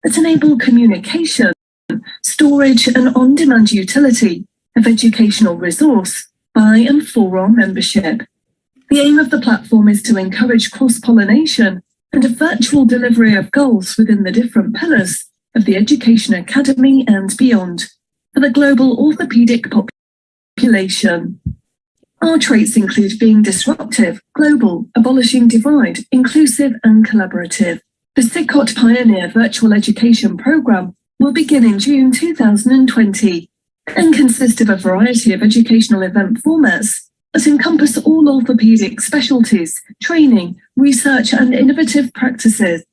that enable communication, storage and on-demand utility of educational resource by and for our membership. The aim of the platform is to encourage cross-pollination and a virtual delivery of goals within the different pillars of the Education Academy and beyond for the global orthopaedic population. Our traits include being disruptive, global, abolishing divide, inclusive and collaborative. The SICOT Pioneer Virtual Education Programme will begin in June 2020 and consist of a variety of educational event formats that encompass all orthopaedic specialties, training, research and innovative practices.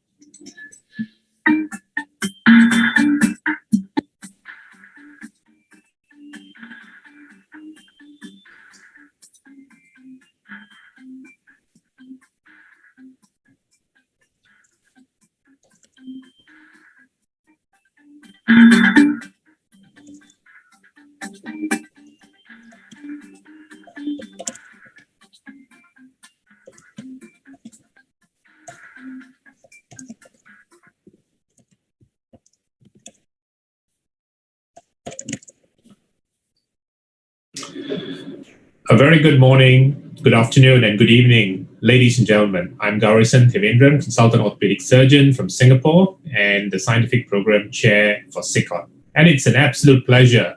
A very good morning, good afternoon, and good evening, ladies and gentlemen. I'm Gowressan Thevendran, consultant orthopedic surgeon from Singapore and the scientific program chair for SICOT. And it's an absolute pleasure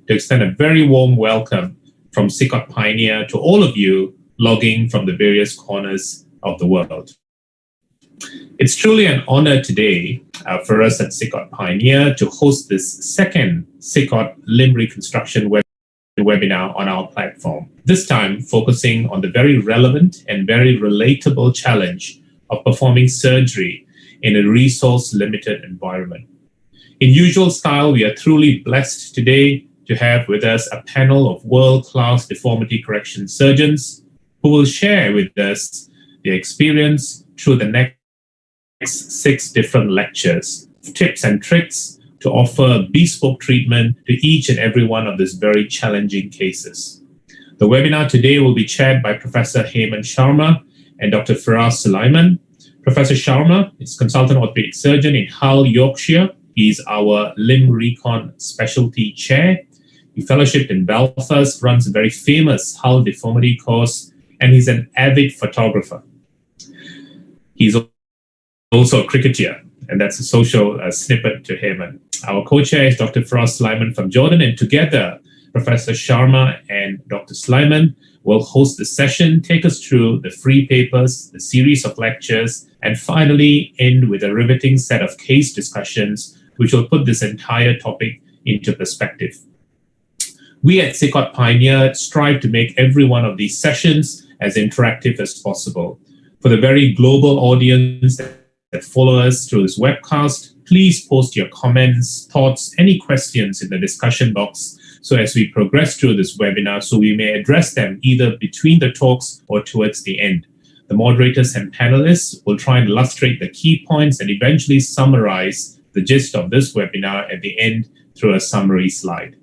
to extend a very warm welcome from SICOT Pioneer to all of you logging from the various corners of the world. It's truly an honor today for us at SICOT Pioneer to host this second SICOT limb reconstruction webinar on our platform, this time focusing on the very relevant and very relatable challenge of performing surgery in a resource-limited environment. In usual style, we are truly blessed today to have with us a panel of world-class deformity correction surgeons who will share with us their experience through the next 6 different lectures, tips and tricks to offer bespoke treatment to each and every one of these very challenging cases. The webinar today will be chaired by Professor HEMANT SHARMA and Dr. FIRAS SULEIMAN. Professor SHARMA is consultant orthopedic surgeon in Hull, Yorkshire. He's our limb recon specialty chair. He fellowshipped in Belfast, runs a very famous Hull deformity course, and he's an avid photographer. He's also a cricketer, and that's a social snippet to him. And our co-chair is Dr. FIRAS SULEIMAN from Jordan, and together, Professor SHARMA and Dr. SULEIMAN will host the session, take us through the free papers, the series of lectures, and finally end with a riveting set of case discussions, which will put this entire topic into perspective. We at SICOT Pioneer strive to make every one of these sessions as interactive as possible. For the very global audience that follow us through this webcast, please post your comments, thoughts, any questions in the discussion box so as we progress through this webinar so we may address them either between the talks or towards the end. The moderators and panelists will try and illustrate the key points and eventually summarize the gist of this webinar at the end through a summary slide.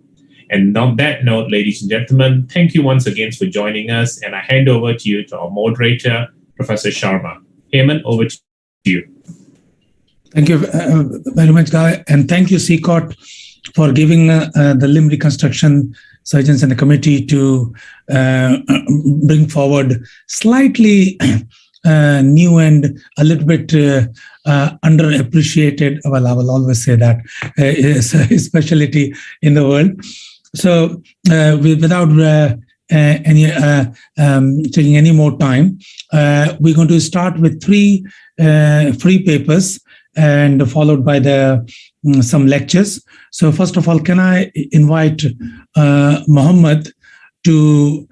And on that note, ladies and gentlemen, thank you once again for joining us, and I hand over to you to our moderator, Professor SHARMA. HEMANT, over to you. Thank you very much, Guy, and thank you, SICOT, for giving the limb reconstruction surgeons and the committee to bring forward slightly new and a little bit underappreciated, well, I will always say that, specialty in the world. So without taking any more time, we're going to start with 3 free papers and followed by some lectures. So first of all, can I invite Mohammed to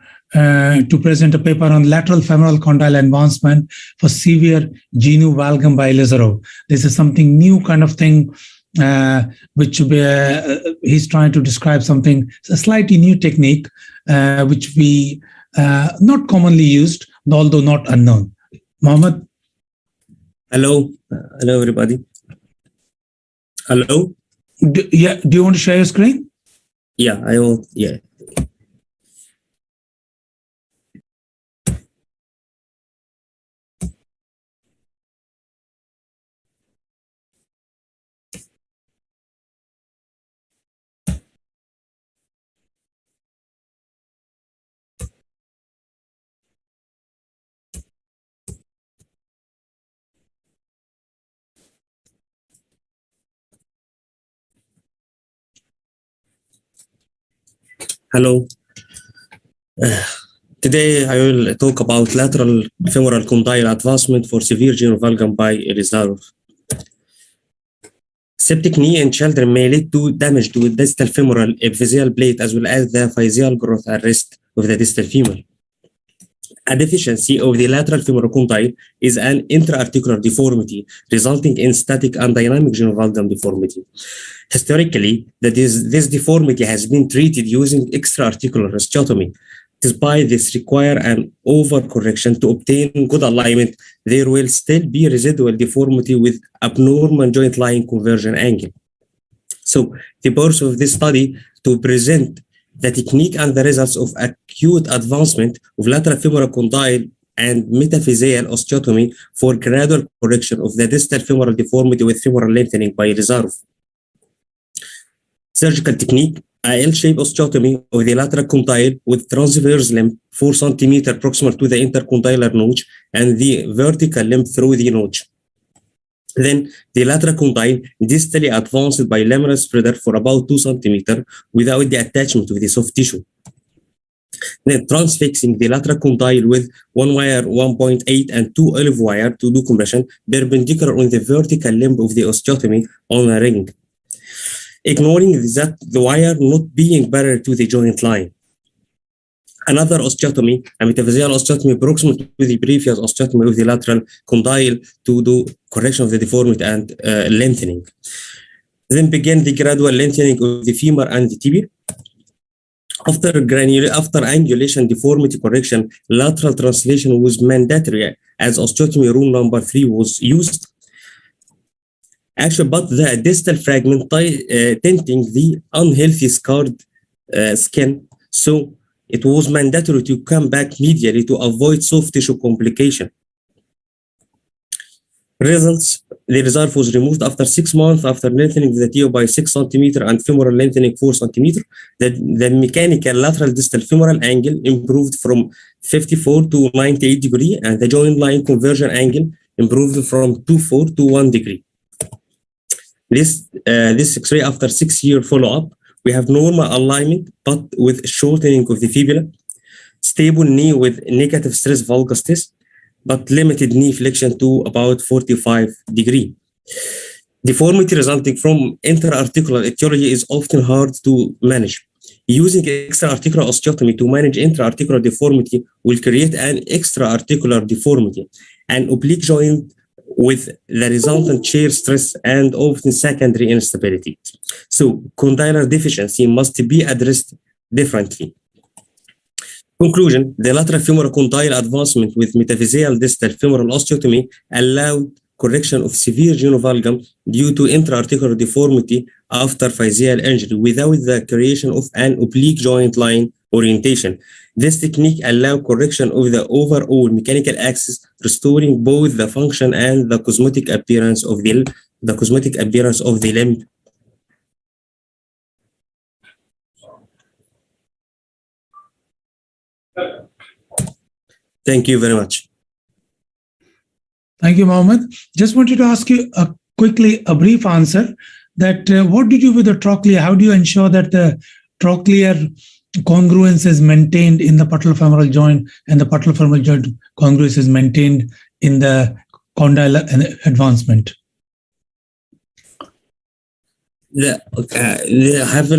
present a paper on lateral femoral condyle advancement for severe genu valgum by Lazarov. This is something new kind of thing, which he's trying to describe something, a slightly new technique, which we not commonly used, although not unknown. Mohammed? Hello. Hello, everybody. Hello? Do you want to share your screen? Yeah, I will. Yeah. Hello. Today I will talk about lateral femoral condyle advancement for severe genovalgum by reserve. Septic knee in children may lead to damage to the distal femoral epiphyseal plate as well as the physeal growth arrest of the distal femur. A deficiency of the lateral femoral condyle is an intra-articular deformity resulting in static and dynamic genovalgum deformity. Historically, this deformity has been treated using extra-articular osteotomy. Despite this require an overcorrection to obtain good alignment, there will still be residual deformity with abnormal joint line conversion angle. So the purpose of this study to present the technique and the results of acute advancement of lateral femoral condyle and metaphyseal osteotomy for gradual correction of the distal femoral deformity with femoral lengthening by reserve. Surgical technique, a L-shaped osteotomy of the lateral condyle with transverse limb 4 cm proximal to the intercondylar notch and the vertical limb through the notch. Then the lateral condyle distally advanced by laminar spreader for about 2 cm without the attachment of the soft tissue. Then transfixing the lateral condyle with 1 wire 1.8 and 2 olive wire to do compression perpendicular on the vertical limb of the osteotomy on a ring, ignoring that the wire not being parallel to the joint line. Another osteotomy, a metaphyseal osteotomy proximal to the previous osteotomy of the lateral condyle to do correction of the deformity and lengthening. Then begin the gradual lengthening of the femur and the tibia. After angulation deformity correction, lateral translation was mandatory as osteotomy rule number 3 was used. Actually, but the distal fragment tinting the unhealthy scarred skin, so it was mandatory to come back medially to avoid soft tissue complication. Results, the reserve was removed after 6 months after lengthening the TO by 6 cm and femoral lengthening 4 cm. The mechanical lateral distal femoral angle improved from 54 to 98 degree and the joint line conversion angle improved from 24 to 1 degree. This X-ray after 6-year follow-up, we have normal alignment but with shortening of the fibula, stable knee with negative stress valgus test, but limited knee flexion to about 45 degree. Deformity resulting from intra-articular etiology is often hard to manage. Using extra-articular osteotomy to manage intra-articular deformity will create an extra-articular deformity, an oblique joint with the resultant shear stress and often secondary instability. So condylar deficiency must be addressed differently. Conclusion, the lateral femoral condyle advancement with metaphyseal distal femoral osteotomy allowed correction of severe genovalgum due to intra-articular deformity after physeal injury without the creation of an oblique joint line orientation. This technique allows correction of the overall mechanical axis, restoring both the function and the cosmetic appearance of the limb. Thank you very much. Thank you, Mohammed. Just wanted to ask you quickly a brief answer that what do you do with the trochlea? How do you ensure that the trochlear congruence is maintained in the patellofemoral joint and the patellofemoral joint congruence is maintained in the condyle advancement? They have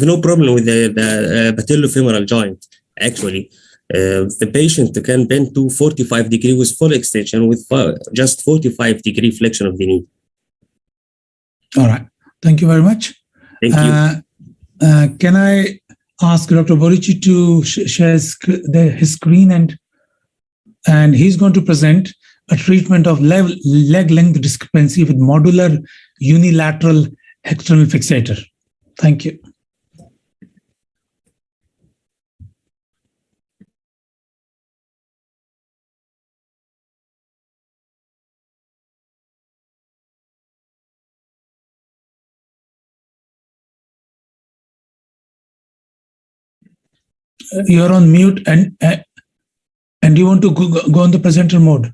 no problem with the patellofemoral joint, actually. The patient can bend to 45 degrees with full extension with just 45 degree flexion of the knee. All right. Thank you very much. Thank you. Can I ask Dr. Borici to share his screen and he's going to present a treatment of leg length discrepancy with modular unilateral external fixator. Thank you. You're on mute and you want to go on the presenter mode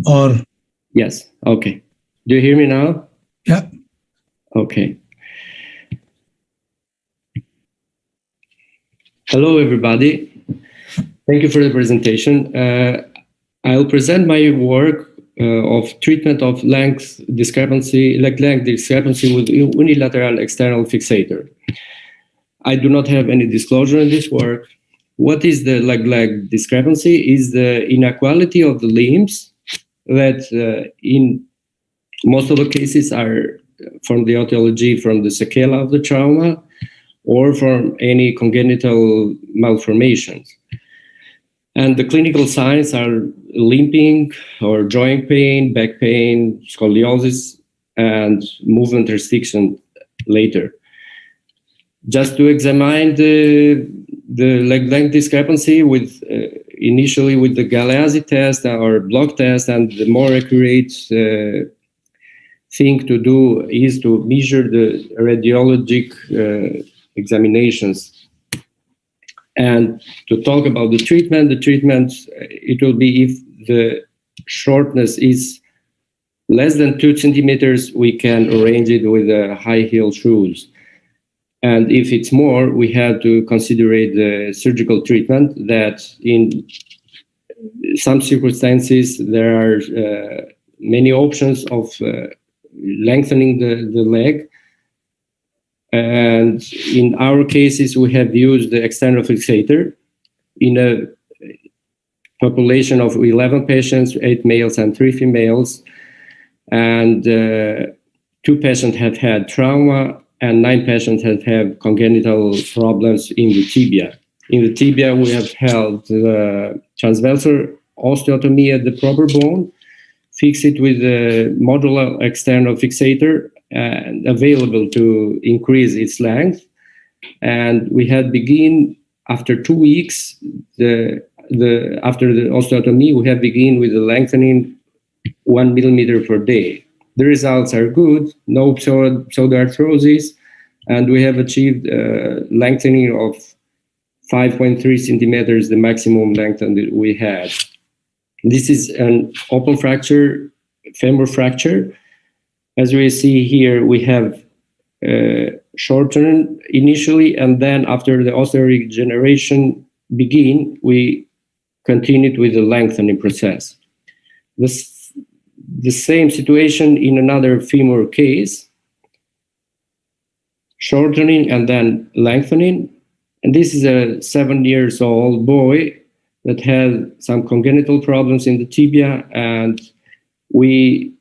or? Yes. Okay. Do you hear me now? Yeah. Okay. Hello, everybody. Thank you for the presentation. I'll present my work of treatment of length discrepancy with unilateral external fixator. I do not have any disclosure in this work. What is the leg discrepancy? Is the inequality of the limbs that in most of the cases are from the etiology from the sequela of the trauma or from any congenital malformations. And the clinical signs are limping or joint pain, back pain, scoliosis, and movement restriction later. Just to examine the leg length discrepancy with initially with the Galeazzi test or block test, and the more accurate thing to do is to measure the radiologic examinations. And to talk about the treatment, it will be if the shortness is less than 2 centimeters, we can arrange it with high heel shoes. And if it's more, we have to consider the surgical treatment that in some circumstances, there are many options of lengthening the leg. And in our cases, we have used the external fixator in a population of 11 patients, 8 males and 3 females. And 2 patients have had trauma and 9 patients have had congenital problems in the tibia. In the tibia, we have held transversal osteotomy at the proper bone, fix it with a modular external fixator, and available to increase its length. And we had begin after 2 weeks, after the osteotomy, we have begin with the lengthening 1 millimeter per day. The results are good, no pseudoarthrosis, and we have achieved lengthening of 5.3 centimeters, the maximum length that we had. This is an open fracture, femur fracture. As we see here, we have shortened initially, and then after the osteoregeneration begin, we continued with the lengthening process. The same situation in another femur case, shortening and then lengthening. And this is a 7-year-old boy that had some congenital problems in the tibia, and we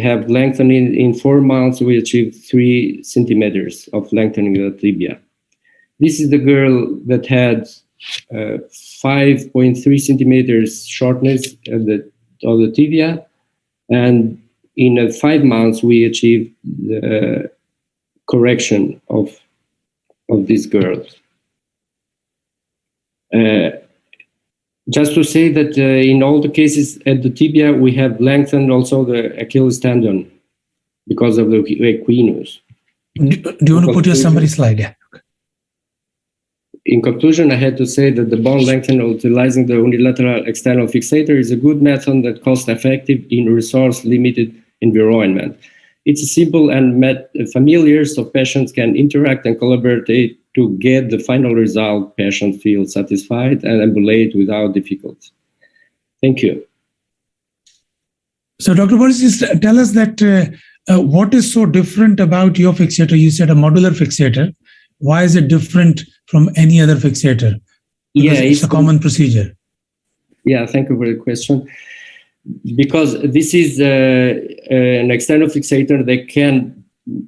have lengthening in 4 months. We achieved 3 centimeters of lengthening of the tibia. This is the girl that had 5.3 centimeters shortness of the tibia, and in 5 months we achieved the correction of this girl. Just to say that in all the cases at the tibia, we have lengthened also the Achilles tendon because of the equinus. Do you want to put your summary slide? Yeah. In conclusion, I had to say that the bone lengthening utilizing the unilateral external fixator is a good method that cost-effective in resource-limited environment. It's simple and familiar, so patients can interact and collaborate to get the final result. Patient feels satisfied and ambulate without difficulty. Thank you. So, Dr. Boris, just tell us that what is so different about your fixator? You said a modular fixator. Why is it different from any other fixator? Because it's a common procedure. Yeah, thank you for the question. Because this is an external fixator that can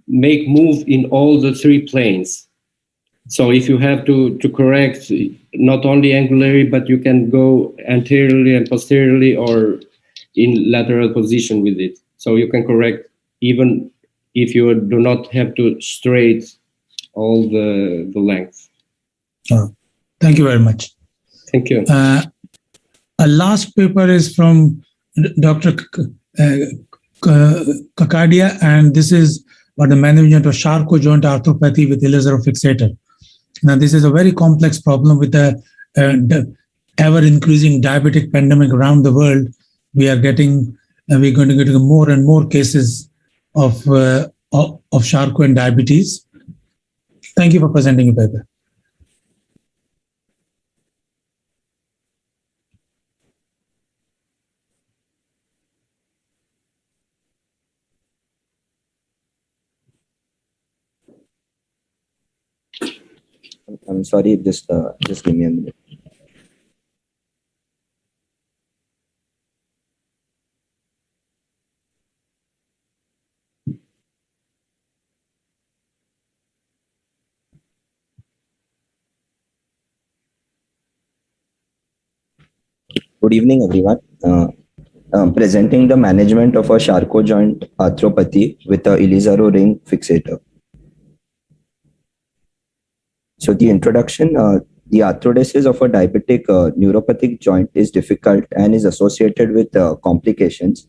make move in all the 3 planes. So if you have to correct not only angularly, but you can go anteriorly and posteriorly or in lateral position with it. So you can correct even if you do not have to straight all the length. Oh, thank you very much. Thank you. A last paper is from Dr. Kakadia, and this is about the management of Charcot joint arthropathy with laser fixator. Now, this is a very complex problem with the ever-increasing diabetic pandemic around the world. We're going to get more and more cases of Charcot and diabetes. Thank you for presenting your paper. I'm sorry, just give me a minute. Good evening, everyone. Presenting the management of a Charcot joint arthropathy with a Elizaro ring fixator. So the introduction, the arthrodesis of a diabetic neuropathic joint is difficult and is associated with complications.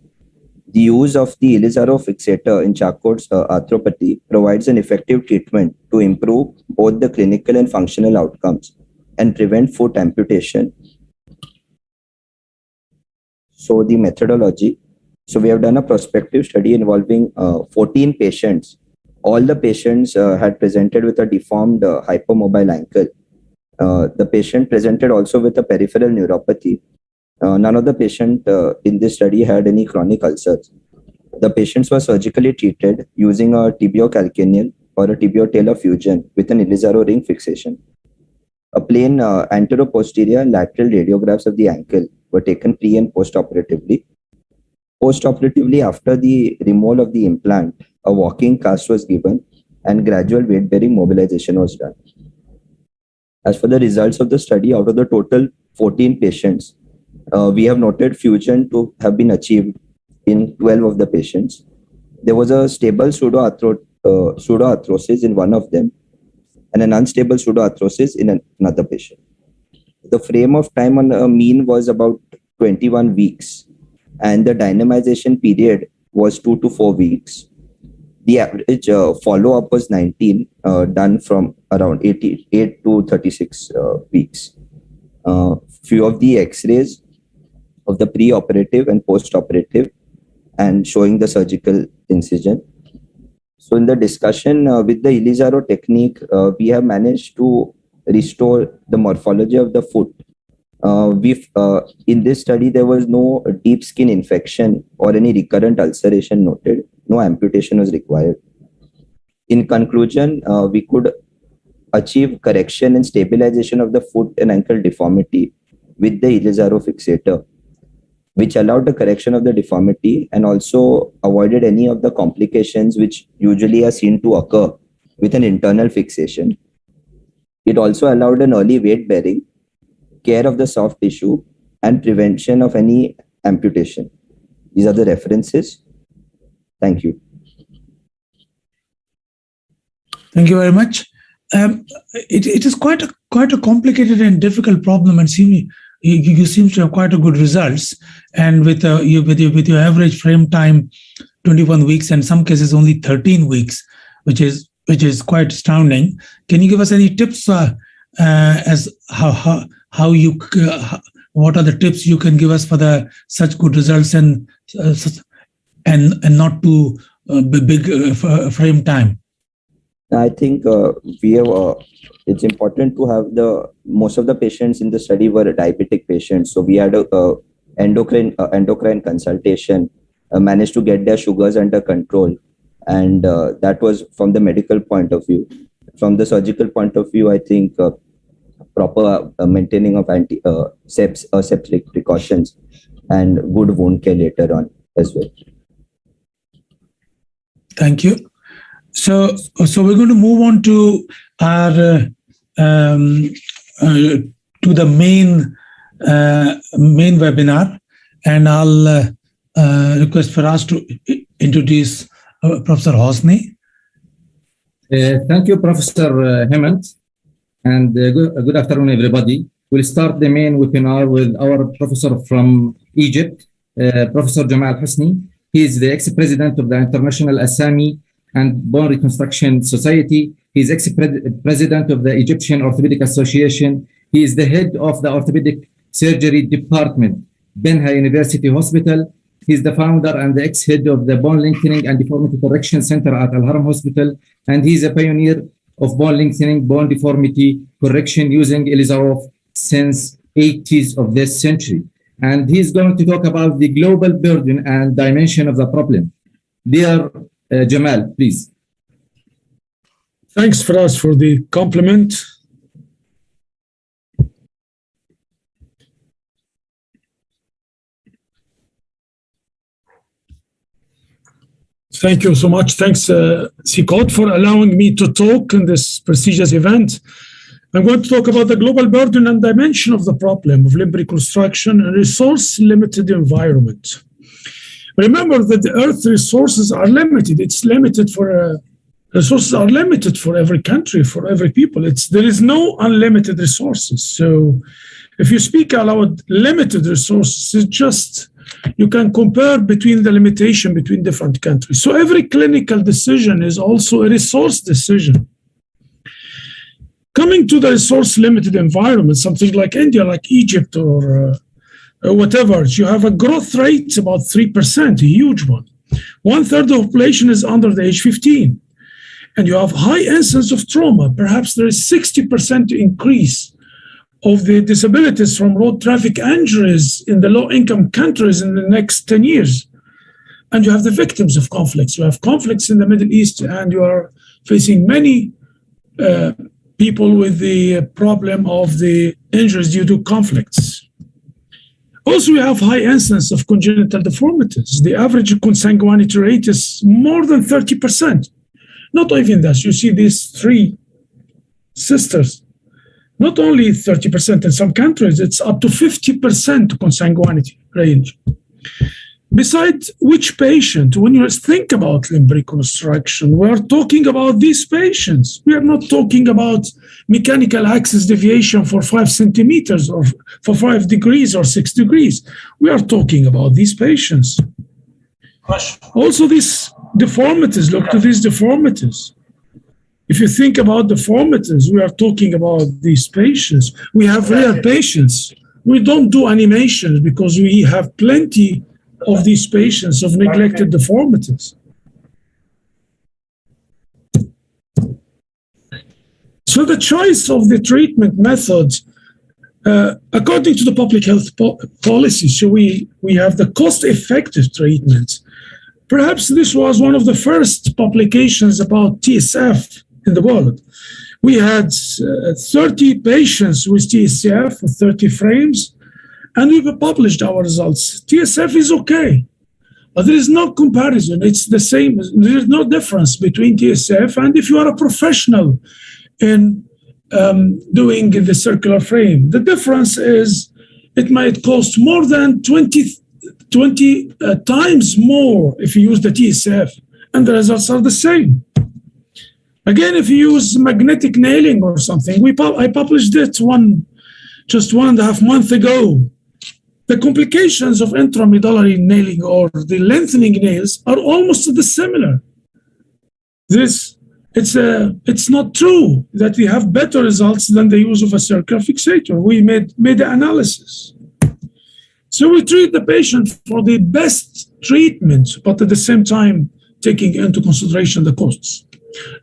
The use of the Elizaro fixator in Charcot's arthropathy provides an effective treatment to improve both the clinical and functional outcomes and prevent foot amputation. So the methodology. So we have done a prospective study involving 14 patients. All the patients had presented with a deformed hypermobile ankle. The patient presented also with a peripheral neuropathy. None of the patients in this study had any chronic ulcers. The patients were surgically treated using a tibiocalcaneal or a tibiotalar fusion with an Elizaro ring fixation. A plain anteroposterior and lateral radiographs of the ankle were taken pre and post-operatively. Post-operatively, after the removal of the implant, a walking cast was given and gradual weight-bearing mobilization was done. As for the results of the study, out of the total 14 patients, we have noted fusion to have been achieved in 12 of the patients. There was a stable pseudoarthrosis in one of them and an unstable pseudoarthrosis in another patient. The frame of time on a mean was about 21 weeks and the dynamization period was 2 to 4 weeks. The average follow-up was 19, done from around 88 to 36 weeks. Few of the x-rays of the pre-operative and post-operative and showing the surgical incision. So in the discussion with the Elizaro technique, we have managed to restore the morphology of the foot. In this study, there was no deep skin infection or any recurrent ulceration noted. No amputation was required. In conclusion, we could achieve correction and stabilization of the foot and ankle deformity with the Elizaro fixator, which allowed the correction of the deformity and also avoided any of the complications which usually are seen to occur with an internal fixation. It also allowed an early weight bearing, care of the soft tissue, and prevention of any amputation. These are the references. Thank you. Thank you very much. It is quite a complicated and difficult problem, and you seem to have quite a good results. And with your average frame time, 21 weeks, and some cases only 13 weeks, which is quite astounding. Can you give us any tips as what are the tips you can give us for such good results and not too big frame time? I think we have. It's important to have most of the patients in the study were diabetic patients, so we had a endocrine consultation, managed to get their sugars under control, and that was from the medical point of view. From the surgical point of view, I think proper maintaining of aseptic precautions and good wound care later on as well. Thank you. So we're going to move on to our to the main webinar, and I'll request FIRAS to introduce Professor Hosny. Thank you, Professor HEMANT, and good afternoon, everybody. We'll start the main webinar with our professor from Egypt, Professor Gamal Hosny. He is the ex-president of the International Assami and Bone Reconstruction Society. He is ex-president of the Egyptian Orthopaedic Association. He is the head of the Orthopedic Surgery Department, Benha University Hospital. He is the founder and the ex-head of the Bone Lengthening and Deformity Correction Center at Al-Haram Hospital. And he is a pioneer of bone lengthening, bone deformity correction using Elizaro since 80s of this century. And he's going to talk about the global burden and dimension of the problem. Dear Gamal, please. Thanks, FIRAS, for the compliment. Thank you so much. Thanks, SICOT, for allowing me to talk in this prestigious event. I'm going to talk about the global burden and dimension of the problem of limb reconstruction and resource-limited environment. Remember that the Earth resources are limited. It's limited for resources are limited for every country, for every people. There is no unlimited resources. So if you speak about limited resources, it's just you can compare between the limitation between different countries. So every clinical decision is also a resource decision. Coming to the resource-limited environment, something like India, like Egypt, or whatever, you have a growth rate about 3%, a huge one. 1/3 of the population is under the age 15. And you have high incidence of trauma. Perhaps there is 60% increase of the disabilities from road traffic injuries in the low-income countries in the next 10 years. And you have the victims of conflicts. You have conflicts in the Middle East, and you are facing many people with the problem of the injuries due to conflicts. Also, we have high incidence of congenital deformities. The average consanguinity rate is more than 30%. Not even that. You see these three sisters, not only 30% in some countries, it's up to 50% consanguinity range. Besides which patient, when you think about limb reconstruction, we are talking about these patients. We are not talking about mechanical axis deviation for 5 centimeters or for 5 degrees or 6 degrees. We are talking about these patients. Also, these deformities, look to these deformities. If you think about deformities, we are talking about these patients. We have rare patients. We don't do animations because we have plenty of these patients of neglected deformities. So the choice of the treatment methods, according to the public health policy, so we have the cost-effective treatments. Perhaps this was one of the first publications about TSF in the world. We had 30 patients with TSF, 30 frames, and we published our results. TSF is okay, but there is no comparison. It's the same. There is no difference between TSF and if you are a professional in doing the circular frame. The difference is it might cost more than 20 times more if you use the TSF, and the results are the same. Again, if you use magnetic nailing or something, I published it just 1.5 months ago. The complications of intramedullary nailing or the lengthening nails are almost similar. It's not true that we have better results than the use of a circular fixator. We made the analysis. So we treat the patient for the best treatment, but at the same time, taking into consideration the costs.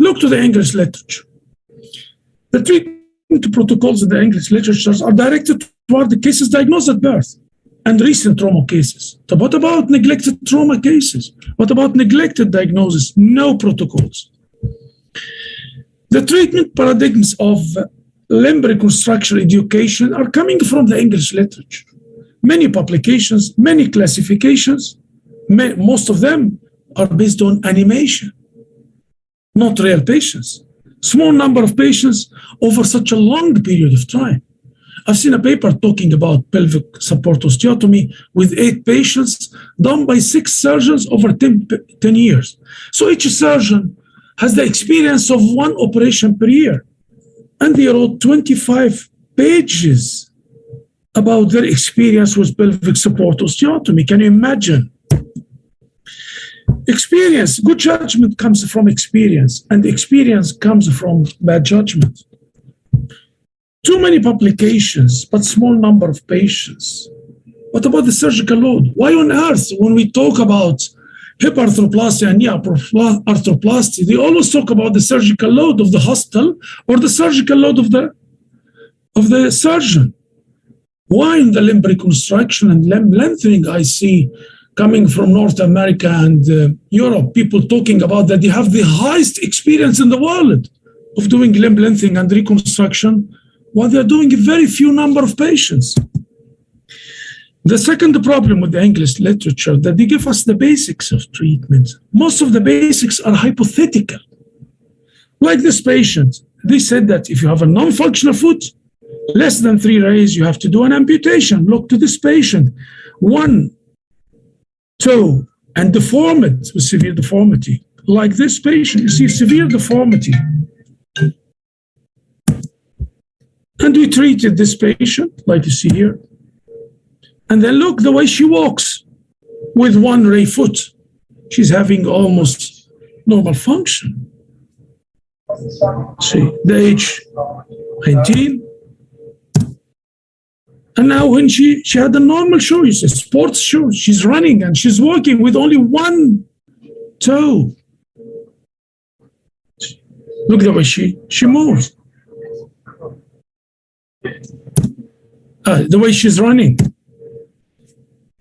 Look to the English literature. The treatment protocols in the English literatures are directed toward the cases diagnosed at birth and recent trauma cases. So what about neglected trauma cases? What about neglected diagnosis? No protocols. The treatment paradigms of limb reconstruction education are coming from the English literature. Many publications, many classifications, most of them are based on animation, not real patients. Small number of patients over such a long period of time. I've seen a paper talking about pelvic support osteotomy with 8 patients done by 6 surgeons over 10 years. So each surgeon has the experience of 1 operation per year. And they wrote 25 pages about their experience with pelvic support osteotomy. Can you imagine? Experience, good judgment comes from experience, and experience comes from bad judgment. Too many publications, but small number of patients. What about the surgical load? Why on earth, when we talk about hip arthroplasty and knee arthroplasty, they always talk about the surgical load of the hospital or the surgical load of the surgeon? Why in the limb reconstruction and limb lengthening I see coming from North America and Europe, people talking about that they have the highest experience in the world of doing limb lengthening and reconstruction, while they're doing a very few number of patients. The second problem with the English literature, that they give us the basics of treatment. Most of the basics are hypothetical. Like this patient, they said that if you have a non-functional foot, less than 3 rays, you have to do an amputation. Look to this patient, 1 toe and deformed with severe deformity. Like this patient, you see severe deformity. And we treated this patient, like you see here. And then look the way she walks with 1 ray foot. She's having almost normal function. See, the age 19. And now when she had a normal shoe, it's a sports shoe, she's running and she's walking with only 1 toe. Look the way she moves. The way she's running.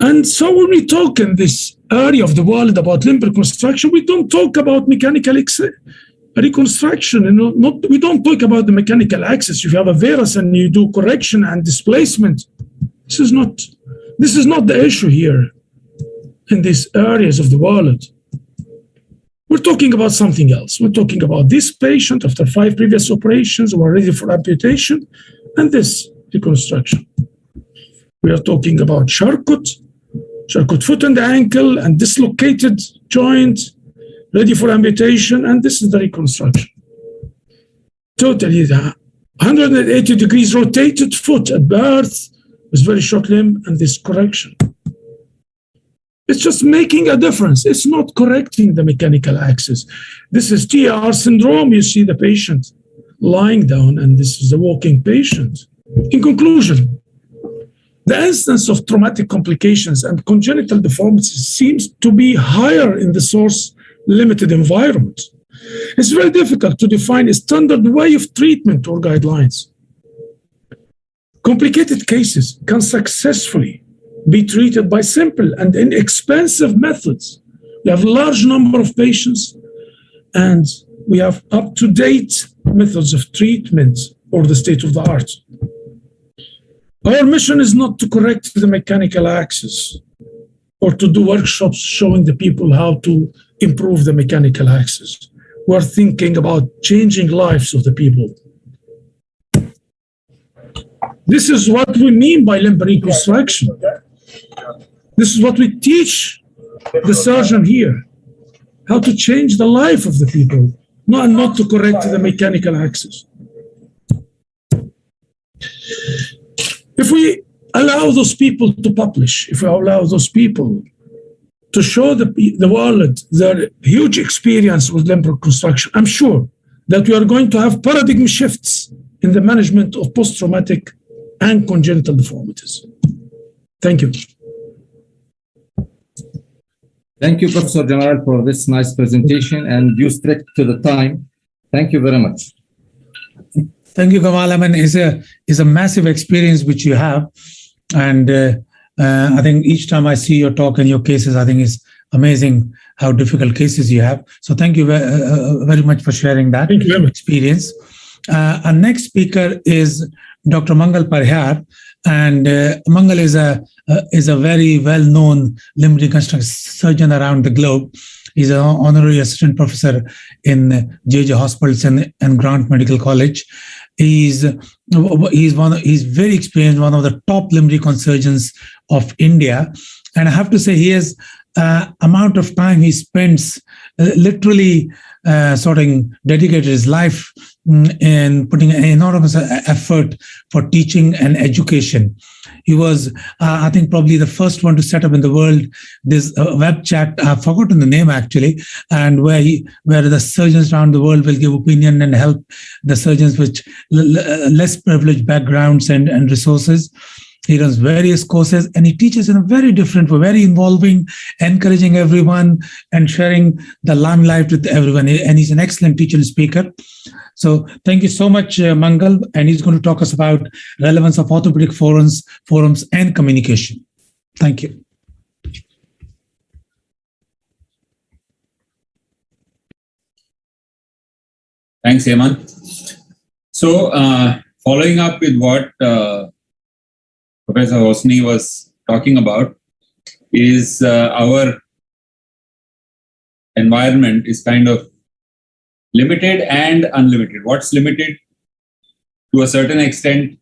And so when we talk in this area of the world about limb reconstruction, we don't talk about mechanical reconstruction. We don't talk about the mechanical axis. If you have a FIRAS and you do correction and displacement, this is not the issue here in these areas of the world. We're talking about something else. We're talking about this patient after 5 previous operations who are ready for amputation, and this reconstruction. We are talking about SHARMA foot and ankle and dislocated joint, ready for amputation, and this is the reconstruction. Totally 180 degrees rotated foot at birth with very short limb and this correction. It's just making a difference. It's not correcting the mechanical axis. This is TR syndrome. You see the patient lying down, and this is a walking patient. In conclusion, the instance of traumatic complications and congenital deformities seems to be higher in the source-limited environment. It's very difficult to define a standard way of treatment or guidelines. Complicated cases can successfully be treated by simple and inexpensive methods. We have a large number of patients, and we have up-to-date methods of treatment or the state of the art. Our mission is not to correct the mechanical axis or to do workshops showing the people how to improve the mechanical axis. We're thinking about changing lives of the people. This is what we mean by limb reconstruction. This is what we teach the surgeon here, how to change the life of the people, not to correct the mechanical axis. If we allow those people to publish, if we allow those people to show the world their huge experience with limb reconstruction, I'm sure that we are going to have paradigm shifts in the management of post-traumatic and congenital deformities. Thank you. Thank you, Professor Gamal, for this nice presentation, and you strict to the time. Thank you very much. Thank you, Gamal. I mean, it's a massive experience which you have, and I think each time I see your talk and your cases, I think it's amazing how difficult cases you have. So thank you very much for sharing that experience. Our next speaker is Dr. Mangal Parihar, and Mangal is a very well-known limb reconstruction surgeon around the globe. He's an honorary assistant professor in JJ Hospitals and Grant Medical College. He's very experienced, one of the top limb recon surgeons of India. And I have to say, he has amount of time he spends literally dedicated his life in putting an enormous effort for teaching and education. He was, I think, probably the first one to set up in the world this web chat. I've forgotten the name actually, and where the surgeons around the world will give opinion and help the surgeons with less privileged backgrounds and resources. He runs various courses, and he teaches in a very different way, very involving, encouraging everyone and sharing the limelight with everyone. And he's an excellent teacher and speaker. So thank you so much, Mangal. And he's going to talk us about relevance of orthopedic forums and communication. Thank you. Thanks, HEMANT. So following up with what Professor Hosny was talking about is our environment is kind of limited and unlimited. What's limited? To a certain extent,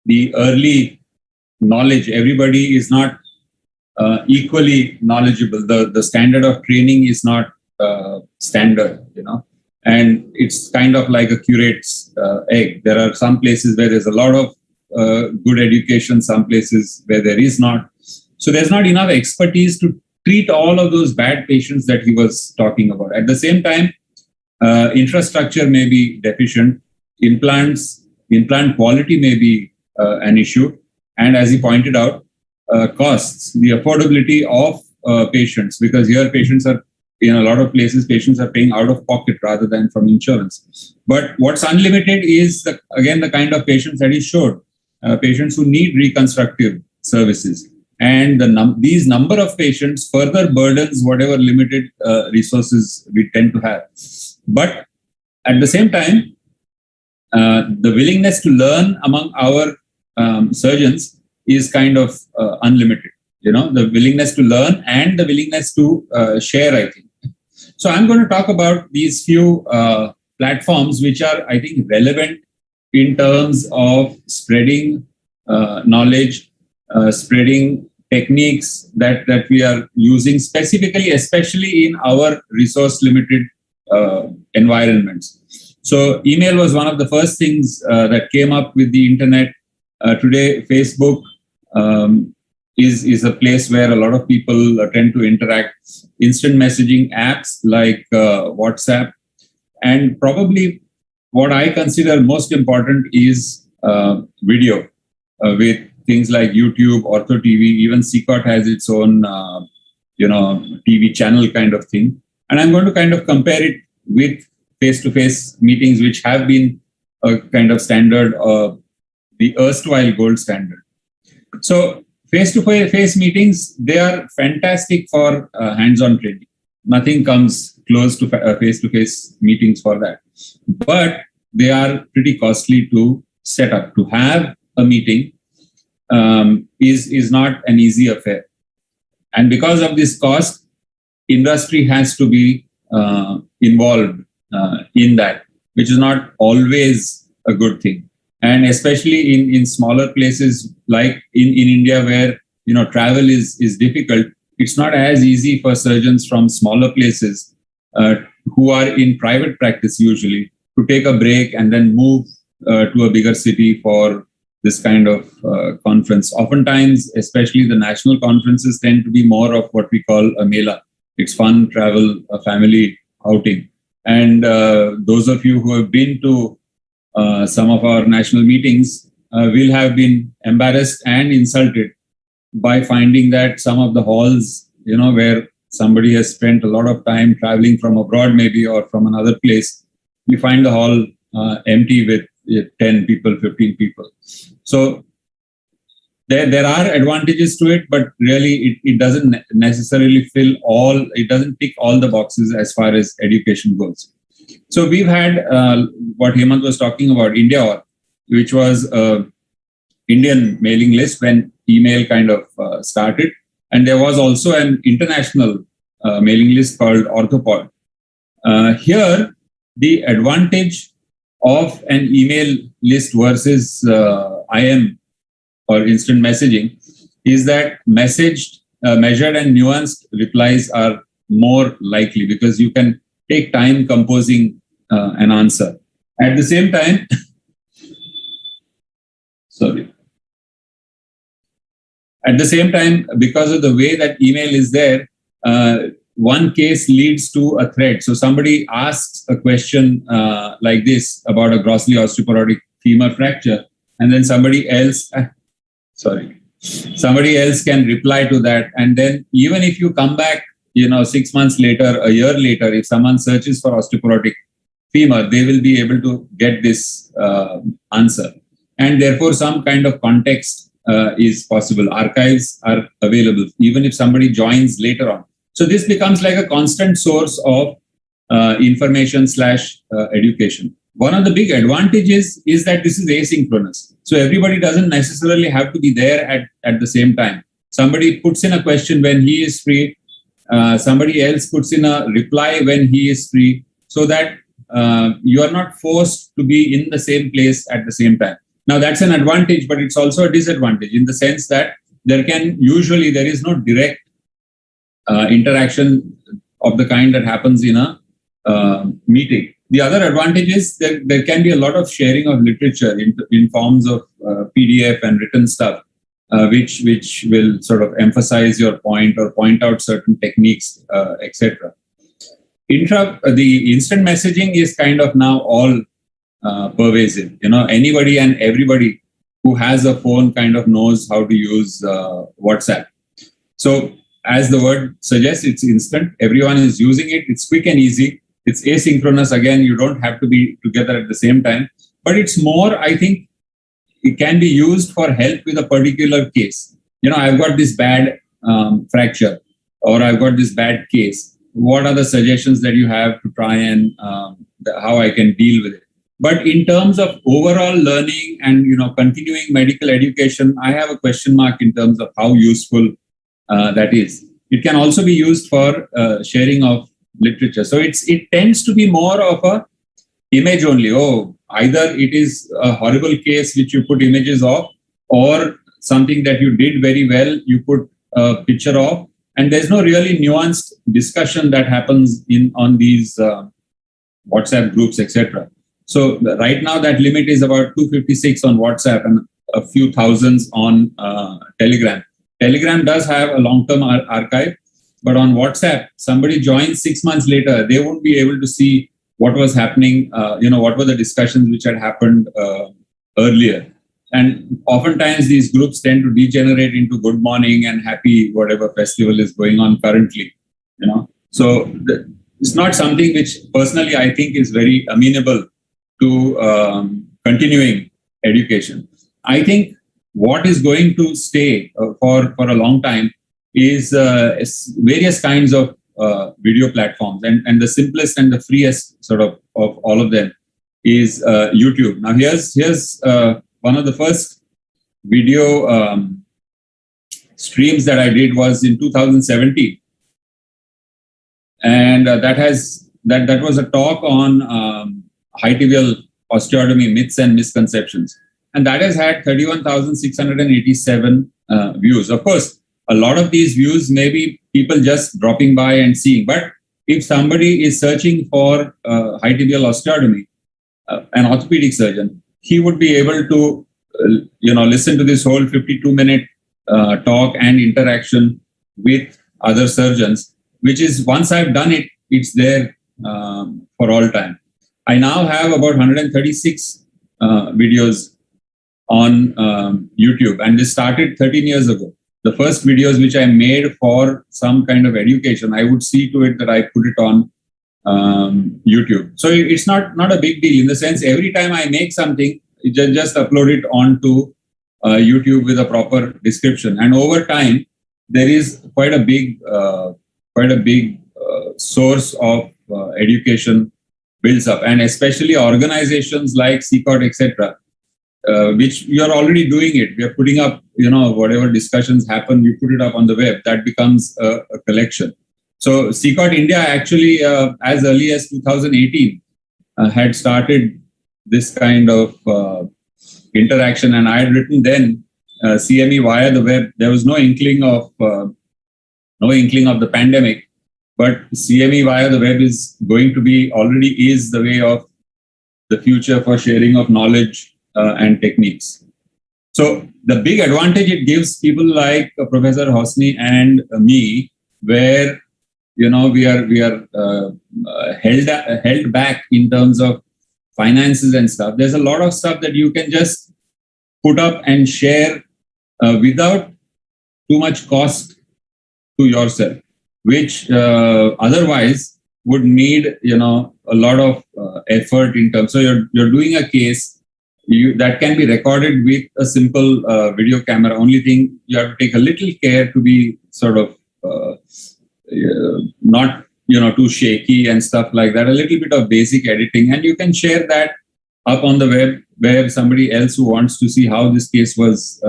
the early knowledge, everybody is not equally knowledgeable. The standard of training is not standard, and it's kind of like a curate's egg. There are some places where there's a lot of good education, some places where there is not. So there's not enough expertise to treat all of those bad patients that he was talking about. At the same time, infrastructure may be deficient, implant quality may be an issue, and as he pointed out, costs, the affordability of patients, because here patients are, in a lot of places, patients are paying out of pocket rather than from insurance. But what's unlimited is, again, the kind of patients that he showed, patients who need reconstructive services. And these number of patients further burdens whatever limited resources we tend to have. But at the same time, the willingness to learn among our surgeons is kind of unlimited. The willingness to learn and the willingness to share, I think. So I'm going to talk about these few platforms which are, I think, relevant in terms of spreading knowledge, spreading techniques that we are using specifically, especially in our resource-limited environments. So email was one of the first things that came up with the internet. Today, Facebook is a place where a lot of people tend to interact. Instant messaging apps like WhatsApp, and probably what I consider most important is video with things like YouTube, OrthoTV, even SICOT has its own TV channel kind of thing. And I'm going to kind of compare it with face-to-face meetings, which have been a kind of standard, the erstwhile gold standard. So face-to-face meetings, they are fantastic for hands-on training. Nothing comes close to face-to-face meetings for that. But they are pretty costly to set up. To have a meeting is not an easy affair. And because of this cost, industry has to be involved in that, which is not always a good thing. And especially in smaller places like in India, where travel is difficult, it's not as easy for surgeons from smaller places who are in private practice usually to take a break and then move to a bigger city for this kind of conference. Oftentimes, especially the national conferences tend to be more of what we call a mela. It's fun, travel, a family outing. And those of you who have been to some of our national meetings will have been embarrassed and insulted by finding that some of the halls, where somebody has spent a lot of time traveling from abroad maybe or from another place, you find the hall empty with 10 people, 15 people. So there are advantages to it, but really it doesn't necessarily it doesn't tick all the boxes as far as education goes. So we've had what HEMANT was talking about, India, which was an Indian mailing list when email kind of started. And there was also an international mailing list called Orthopod. Here, the advantage of an email list versus IM or instant messaging is that measured and nuanced replies are more likely because you can take time composing an answer. At the same time, at the same time, because of the way that email is there, one case leads to a thread. So somebody asks a question like this about a grossly osteoporotic femur fracture, and then somebody else can reply to that. And then even if you come back, 6 months later, a year later, if someone searches for osteoporotic femur, they will be able to get this answer. And therefore, some kind of context is possible. Archives are available, even if somebody joins later on. So this becomes like a constant source of information / education. One of the big advantages is that this is asynchronous. So everybody doesn't necessarily have to be there at the same time. somebody puts in a question when he is free, somebody else puts in a reply when he is free, so that you are not forced to be in the same place at the same time. Now that's an advantage, but it's also a disadvantage in the sense that there is no direct interaction of the kind that happens in a meeting. The other advantage is that there can be a lot of sharing of literature in forms of PDF and written stuff, which will sort of emphasize your point or point out certain techniques, etc. The instant messaging is kind of now all pervasive. Anybody and everybody who has a phone kind of knows how to use WhatsApp. So as the word suggests, it's instant. Everyone is using it. It's quick and easy. It's asynchronous. Again, you don't have to be together at the same time. But it's more, I think, it can be used for help with a particular case. I've got this bad fracture, or I've got this bad case. What are the suggestions that you have to try and how I can deal with it? But in terms of overall learning and continuing medical education, I have a question mark in terms of how useful that is. It can also be used for sharing of literature. So it tends to be more of a image only. Either it is a horrible case which you put images of, or something that you did very well, you put a picture of, and there's no really nuanced discussion that happens on these WhatsApp groups, etc. So right now that limit is about 256 on WhatsApp and a few thousands on Telegram. Telegram does have a long-term archive, but on WhatsApp, somebody joins 6 months later, they won't be able to see what was happening, what were the discussions which had happened earlier. And oftentimes these groups tend to degenerate into good morning and happy whatever festival is going on currently. So it's not something which personally I think is very amenable to continuing education. I think what is going to stay for a long time is various kinds of video platforms, and the simplest and the freest sort of all of them is YouTube. Now here's one of the first video streams that I did was in 2017, and that was a talk on high tibial osteotomy myths and misconceptions, and that has had 31,687 views. Of course, a lot of these views may be people just dropping by and seeing, but if somebody is searching for high tibial osteotomy, an orthopedic surgeon, he would be able to listen to this whole 52-minute talk and interaction with other surgeons, which is, once I've done it, it's there for all time. I now have about 136 videos on YouTube, and this started 13 years ago. The first videos which I made for some kind of education, I would see to it that I put it on YouTube. So it's not a big deal in the sense every time I make something, just upload it onto YouTube with a proper description. And over time, there is quite a big source of education builds up, and especially organizations like SICOT, etc., which you are already doing it. We are putting up, whatever discussions happen, you put it up on the web. That becomes a collection. So SICOT India actually, as early as 2018, had started this kind of interaction, and I had written then CME via the web. There was no inkling of the pandemic, but CME via the web already is the way of the future for sharing of knowledge and techniques. So the big advantage it gives people like Professor Hosny and me, where we are held back in terms of finances and stuff. There's a lot of stuff that you can just put up and share without too much cost to yourself, which otherwise would need a lot of effort in terms. So you're doing a case that can be recorded with a simple video camera. Only thing, you have to take a little care to be sort of not too shaky and stuff like that. A little bit of basic editing, and you can share that up on the web where somebody else who wants to see how this case was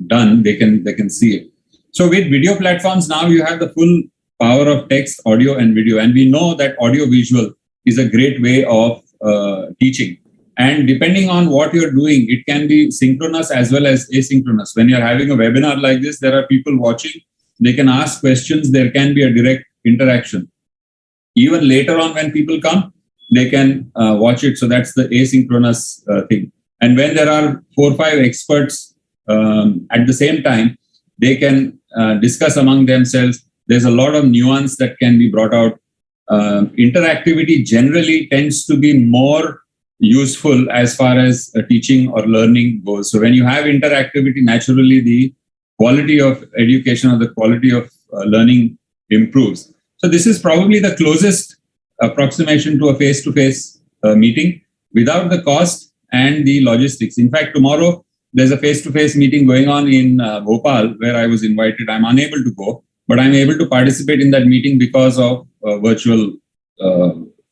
done, they can see it. So with video platforms now, you have the full power of text, audio, and video, and we know that audio visual is a great way of teaching. And depending on what you're doing, it can be synchronous as well as asynchronous. When you're having a webinar like this, there are people watching. They can ask questions. There can be a direct interaction. Even later on, when people come, they can watch it. So that's the asynchronous thing. And when there are 4 or 5 experts at the same time, they can discuss among themselves. There's a lot of nuance that can be brought out. Interactivity generally tends to be more useful as far as teaching or learning goes. So when you have interactivity, naturally the quality of education or the quality of learning improves. So this is probably the closest approximation to a face-to-face meeting without the cost and the logistics. In fact, tomorrow there's a face-to-face meeting going on in Bhopal where I was invited. I'm unable to go, but I'm able to participate in that meeting because of virtual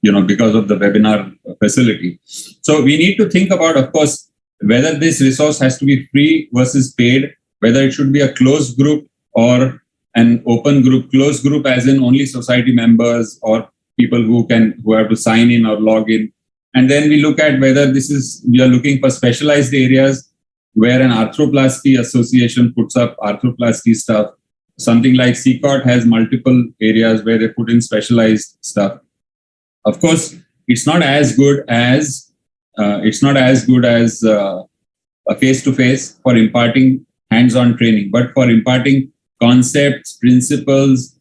because of the webinar facility. So we need to think about, of course, whether this resource has to be free versus paid, whether it should be a closed group or an open group. Closed group as in only society members or people who have to sign in or log in. And then we look at whether we are looking for specialized areas where an arthroplasty association puts up arthroplasty stuff. Something like SICOT has multiple areas where they put in specialized stuff. Of course, it's not as good as a face-to-face for imparting hands-on training, but for imparting concepts, principles,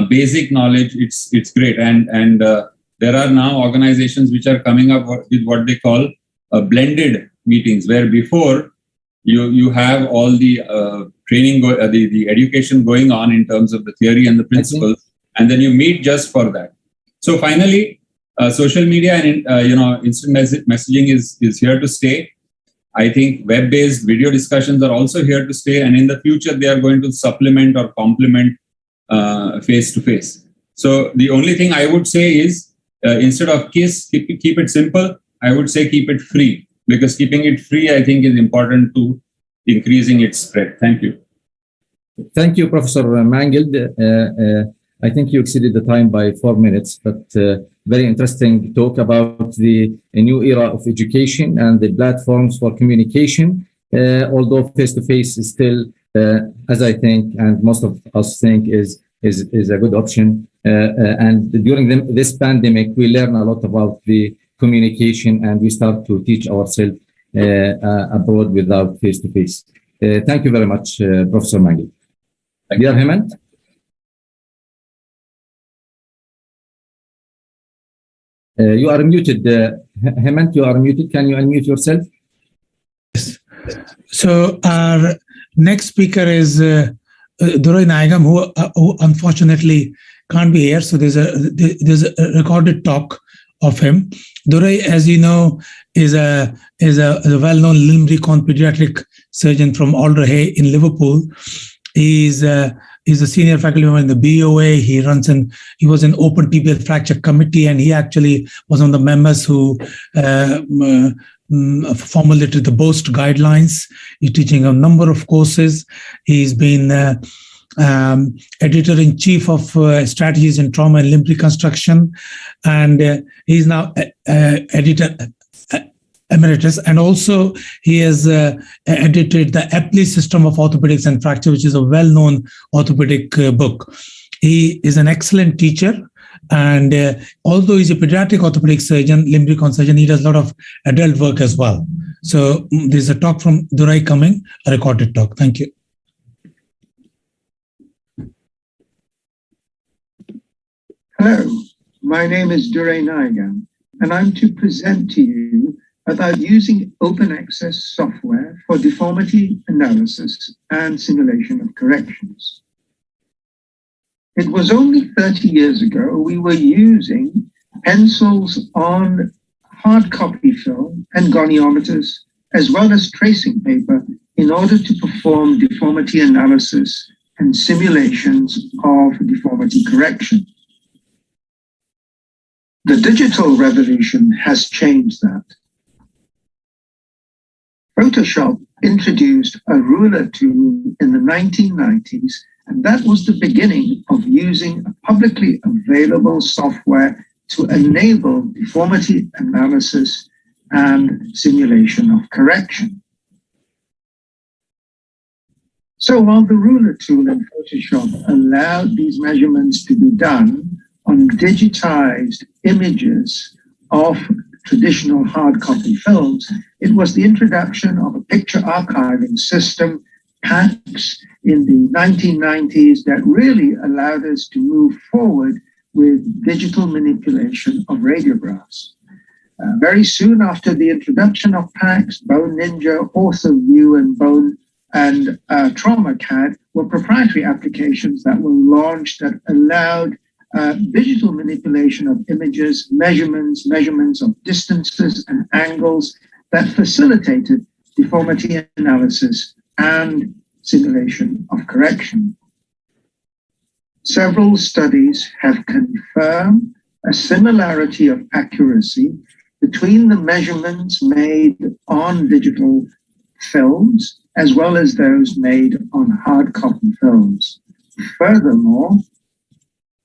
basic knowledge, it's great. And there are now organizations which are coming up with what they call blended meetings, where before you have all the training, the education going on in terms of the theory and the principles, and then you meet just for that. So finally, social media and instant messaging is here to stay. I think web-based video discussions are also here to stay, and in the future they are going to supplement or complement face-to-face. So the only thing I would say is instead of KISS, keep it simple. I would say keep it free, because keeping it free, I think, is important to increasing its spread. Thank you. Thank you, Professor Mangal. I think you exceeded the time by 4 minutes, but very interesting talk about a new era of education and the platforms for communication. Although face-to-face is still, as I think, and most of us think, is a good option. And during this pandemic, we learn a lot about the communication, and we start to teach ourselves abroad without face-to-face. Thank you very much, Professor Mangal. Dear HEMANT. You are muted, HEMANT. You are muted. Can you unmute yourself? Yes. So our next speaker is Durai Nayagam, who unfortunately can't be here. So there's a recorded talk of him. Durai, as you know, is a well-known limb recon pediatric surgeon from Alderhay in Liverpool. He's a senior faculty member in the BOA. He was in Open TBL Fracture Committee, and he actually was one of the members who formulated the BOST guidelines. He's teaching a number of courses. He's been editor-in-chief of strategies in trauma and limb reconstruction, and he's now editor emeritus, and also he has edited the Epley System of Orthopaedics and Fracture, which is a well-known orthopedic book. He is an excellent teacher, and although he's a pediatric orthopedic surgeon, limb recon surgeon, he does a lot of adult work as well. So there's a talk from Durai coming, a recorded talk. Thank you. Hello, my name is Durai Nayagam, and I'm to present to you about using open access software for deformity analysis and simulation of corrections. It was only 30 years ago we were using pencils on hard copy film and goniometers, as well as tracing paper, in order to perform deformity analysis and simulations of deformity correction. The digital revolution has changed that. Photoshop introduced a ruler tool in the 1990s, and that was the beginning of using a publicly available software to enable deformity analysis and simulation of correction. So while the ruler tool in Photoshop allowed these measurements to be done on digitized images of traditional hard copy films, it was the introduction of a picture archiving system, PACS, in the 1990s that really allowed us to move forward with digital manipulation of radiographs. Very soon after the introduction of PACS, Bone Ninja, OrthoView, and Bone and TraumaCAD were proprietary applications that were launched that allowed digital manipulation of images, measurements of distances and angles that facilitated deformity analysis and simulation of correction. Several studies have confirmed a similarity of accuracy between the measurements made on digital films as well as those made on hard copy films. Furthermore,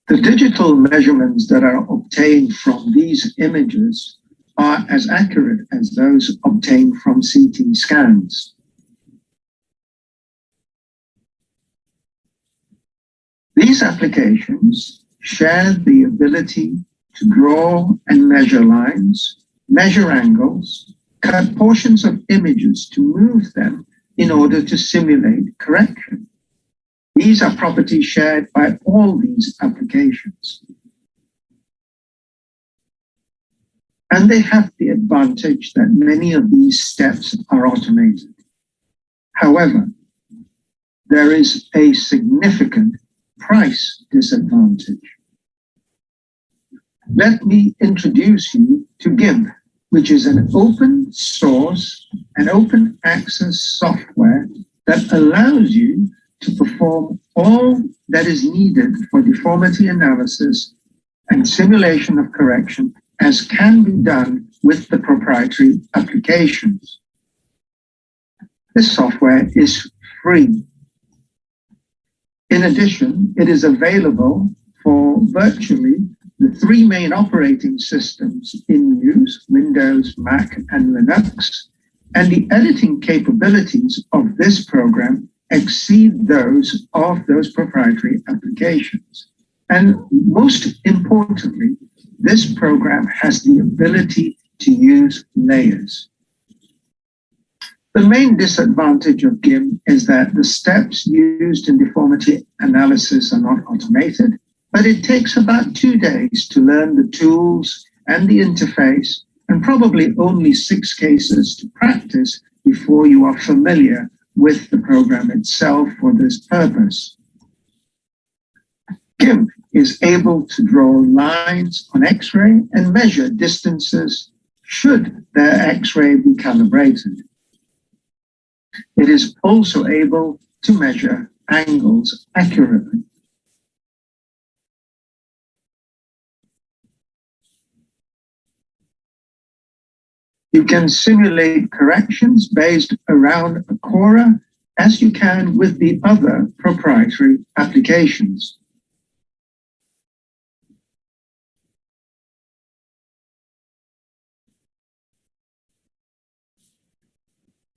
the digital measurements that are obtained from these images are as accurate as those obtained from CT scans. These applications share the ability to draw and measure lines, measure angles, cut portions of images to move them in order to simulate correction. These are properties shared by all these applications. And they have the advantage that many of these steps are automated. However, there is a significant price disadvantage. Let me introduce you to GIMP, which is an open source and open access software that allows you to perform all that is needed for deformity analysis and simulation of correction as can be done with the proprietary applications. This software is free. In addition, it is available for virtually the three main operating systems in use, Windows, Mac, and Linux, and the editing capabilities of this program exceed those of those proprietary applications. And most importantly, this program has the ability to use layers. The main disadvantage of GIMP is that the steps used in deformity analysis are not automated, but it takes about 2 days to learn the tools and the interface, and probably only 6 cases to practice before you are familiar with the program itself for this purpose. GIMP is able to draw lines on X-ray and measure distances should their X-ray be calibrated. It is also able to measure angles accurately. You can simulate corrections based around a Cora as you can with the other proprietary applications.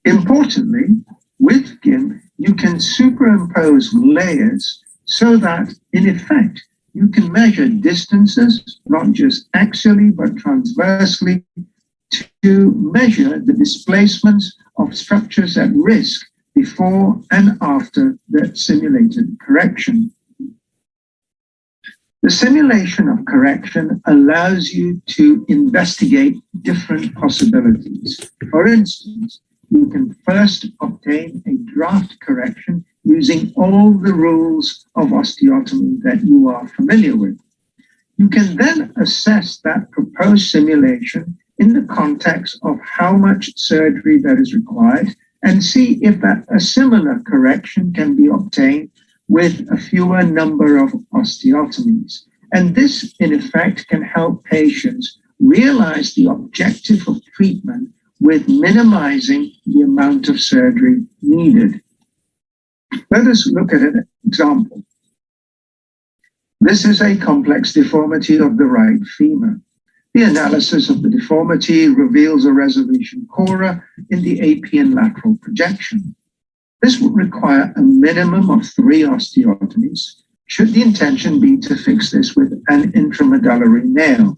Importantly, with GIMP, you can superimpose layers so that, in effect, you can measure distances, not just axially, but transversely, to measure the displacements of structures at risk before and after the simulated correction. The simulation of correction allows you to investigate different possibilities. For instance, you can first obtain a draft correction using all the rules of osteotomy that you are familiar with. You can then assess that proposed simulation in the context of how much surgery that is required and see if a similar correction can be obtained with a fewer number of osteotomies. And this, in effect, can help patients realize the objective of treatment with minimizing the amount of surgery needed. Let us look at an example. This is a complex deformity of the right femur. The analysis of the deformity reveals a resolution chora in the apian lateral projection. This would require a minimum of 3 osteotomies, should the intention be to fix this with an intramedullary nail.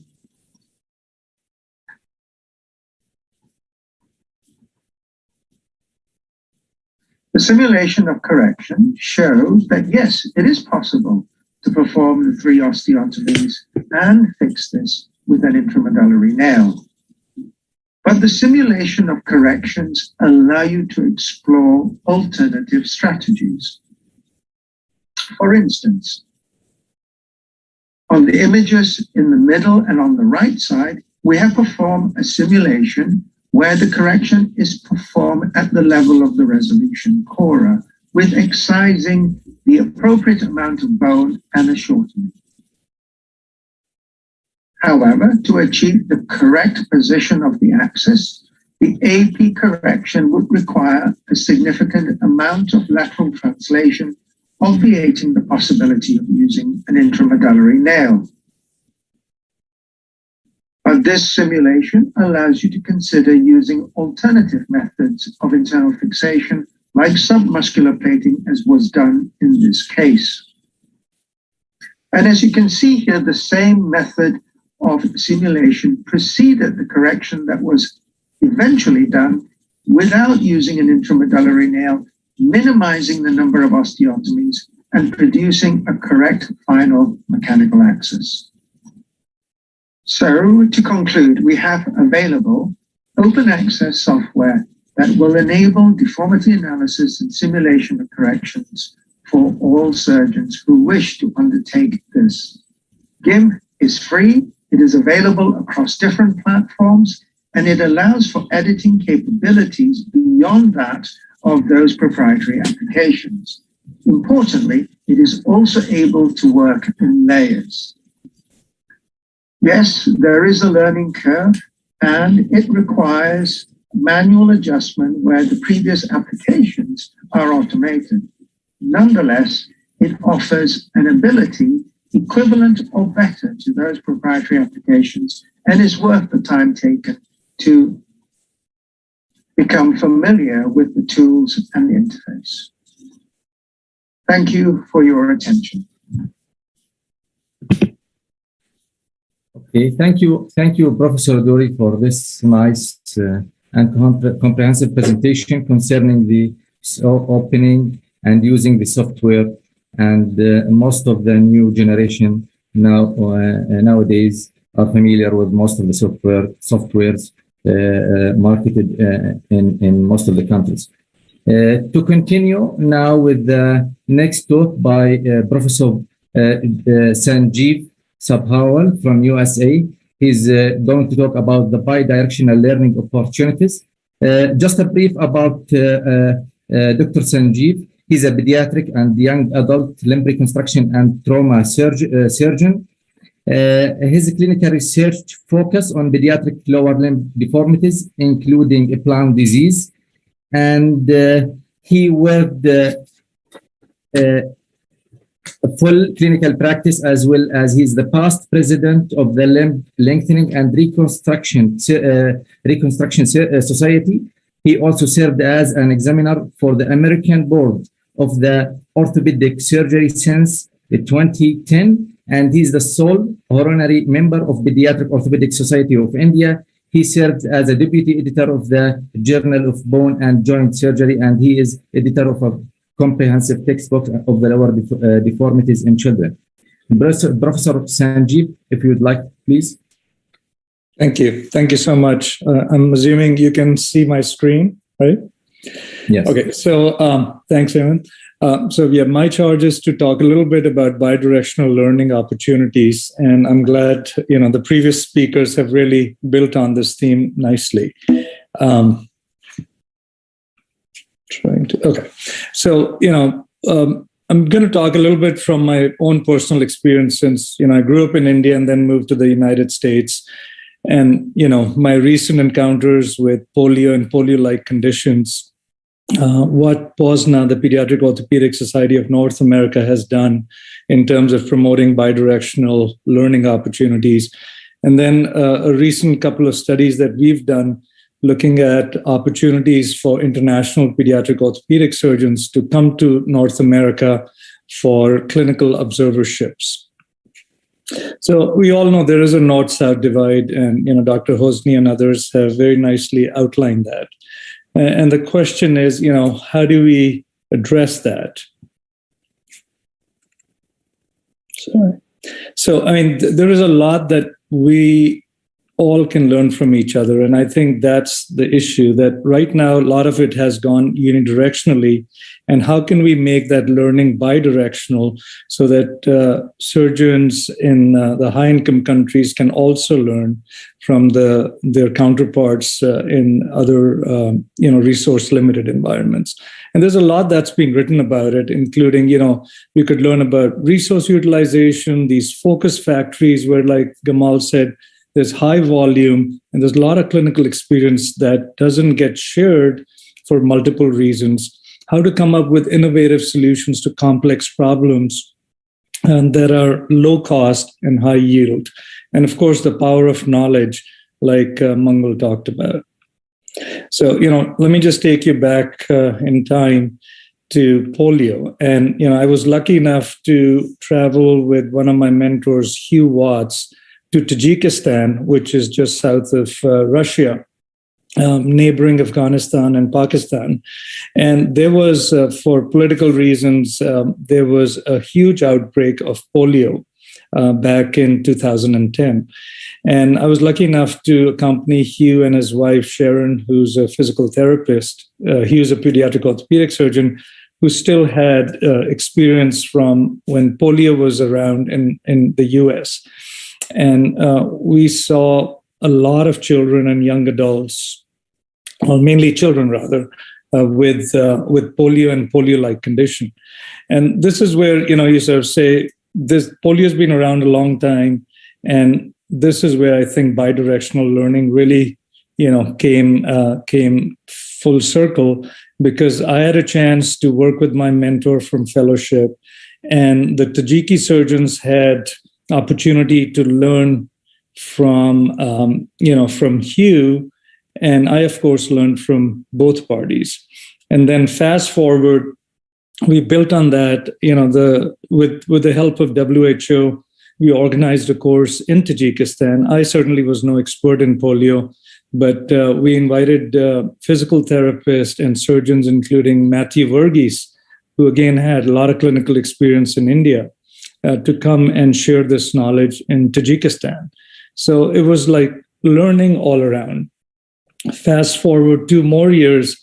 The simulation of correction shows that yes, it is possible to perform the 3 osteotomies and fix this with an intramedullary nail. But the simulation of corrections allow you to explore alternative strategies. For instance, on the images in the middle and on the right side, we have performed a simulation where the correction is performed at the level of the resolution chora, with excising the appropriate amount of bone and a shortening. However, to achieve the correct position of the axis, the AP correction would require a significant amount of lateral translation, obviating the possibility of using an intramedullary nail. But this simulation allows you to consider using alternative methods of internal fixation, like submuscular plating, as was done in this case. And as you can see here, the same method of simulation preceded the correction that was eventually done without using an intramedullary nail, minimizing the number of osteotomies and producing a correct final mechanical axis. So to conclude, we have available open access software that will enable deformity analysis and simulation of corrections for all surgeons who wish to undertake this. GIM is free, it is available across different platforms, and it allows for editing capabilities beyond that of those proprietary applications. Importantly, it is also able to work in layers. Yes, there is a learning curve, and it requires manual adjustment where the previous applications are automated. Nonetheless, it offers an ability equivalent or better to those proprietary applications and is worth the time taken to become familiar with the tools and the interface. Thank you for your attention. Okay, thank you, Professor Durai, for this nice and comprehensive presentation concerning the opening and using the software, and most of the new generation nowadays are familiar with most of the softwares marketed in most of the countries. To continue now with the next talk by Professor Sanjeev Sabharwal from USA. He's going to talk about the bidirectional learning opportunities. Just a brief about Dr. Sanjeev. He's a pediatric and young adult limb reconstruction and trauma surgeon. His clinical research focus on pediatric lower limb deformities, including eplon disease, and he worked a full clinical practice, as well as he's the past president of the Limb Lengthening and Reconstruction Society. He also served as an examiner for the American Board of the Orthopaedic Surgery since 2010, and he's the sole honorary member of Pediatric Orthopaedic Society of India. He served as a deputy editor of the Journal of Bone and Joint Surgery, and he is editor of a comprehensive textbook of the lower deformities in children. Professor Sanjeev, if you would like, please. Thank you. Thank you so much. I'm assuming you can see my screen, right? Yes. Okay, so thanks, Hemant. My charge is to talk a little bit about bidirectional learning opportunities, and I'm glad the previous speakers have really built on this theme nicely. I'm going to talk a little bit from my own personal experience, since I grew up in India and then moved to the United States. And, my recent encounters with polio and polio-like conditions, what POSNA, the Pediatric Orthopedic Society of North America, has done in terms of promoting bidirectional learning opportunities. And then a recent couple of studies that we've done looking at opportunities for international pediatric orthopedic surgeons to come to North America for clinical observerships. So we all know there is a north-south divide, and Dr. Hosny and others have very nicely outlined that. And the question is, how do we address that? Sorry. So, there is a lot that we all can learn from each other. And I think that's the issue, that right now, a lot of it has gone unidirectionally. And how can we make that learning bidirectional so that surgeons in the high-income countries can also learn from their counterparts in other, resource-limited environments? And there's a lot that's being written about it, including, we could learn about resource utilization, these focus factories where, like Gamal said, there's high volume and there's a lot of clinical experience that doesn't get shared for multiple reasons. How to come up with innovative solutions to complex problems that are low cost and high yield. And of course, the power of knowledge, like Mangal talked about. So, let me just take you back in time to polio. And, I was lucky enough to travel with one of my mentors, Hugh Watts, to Tajikistan, which is just south of Russia, neighboring Afghanistan and Pakistan. And there was, for political reasons, there was a huge outbreak of polio back in 2010. And I was lucky enough to accompany Hugh and his wife, Sharon, who's a physical therapist. He was a pediatric orthopedic surgeon who still had experience from when polio was around in the US. And we saw a lot of children and young adults, or mainly children rather, with polio and polio-like condition. And this is where, you sort of say, this polio has been around a long time. And this is where I think bidirectional learning really, came full circle, because I had a chance to work with my mentor from fellowship, and the Tajiki surgeons had opportunity to learn from Hugh, and I, of course, learned from both parties. And then fast forward, we built on that, with the help of WHO, we organized a course in Tajikistan. I certainly was no expert in polio, but we invited physical therapists and surgeons, including Matthew Verghese, who again had a lot of clinical experience in India, to come and share this knowledge in Tajikistan. So it was like learning all around. Fast forward 2 more years,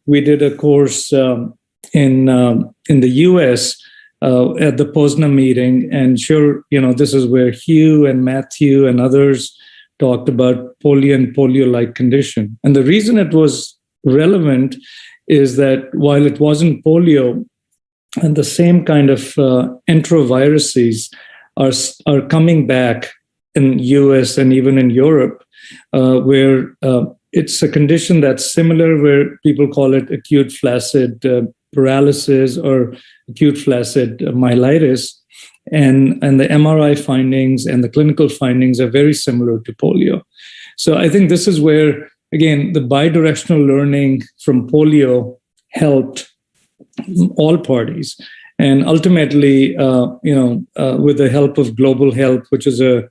we did a course in the US at the POSNA meeting. And sure, this is where Hugh and Matthew and others talked about polio and polio-like condition. And the reason it was relevant is that while it wasn't polio, and the same kind of enteroviruses are coming back in US and even in Europe, where it's a condition that's similar, where people call it acute flaccid paralysis or acute flaccid myelitis. And the MRI findings and the clinical findings are very similar to polio. So I think this is where, again, the bidirectional learning from polio helped all parties. And ultimately, with the help of Global Health, which is a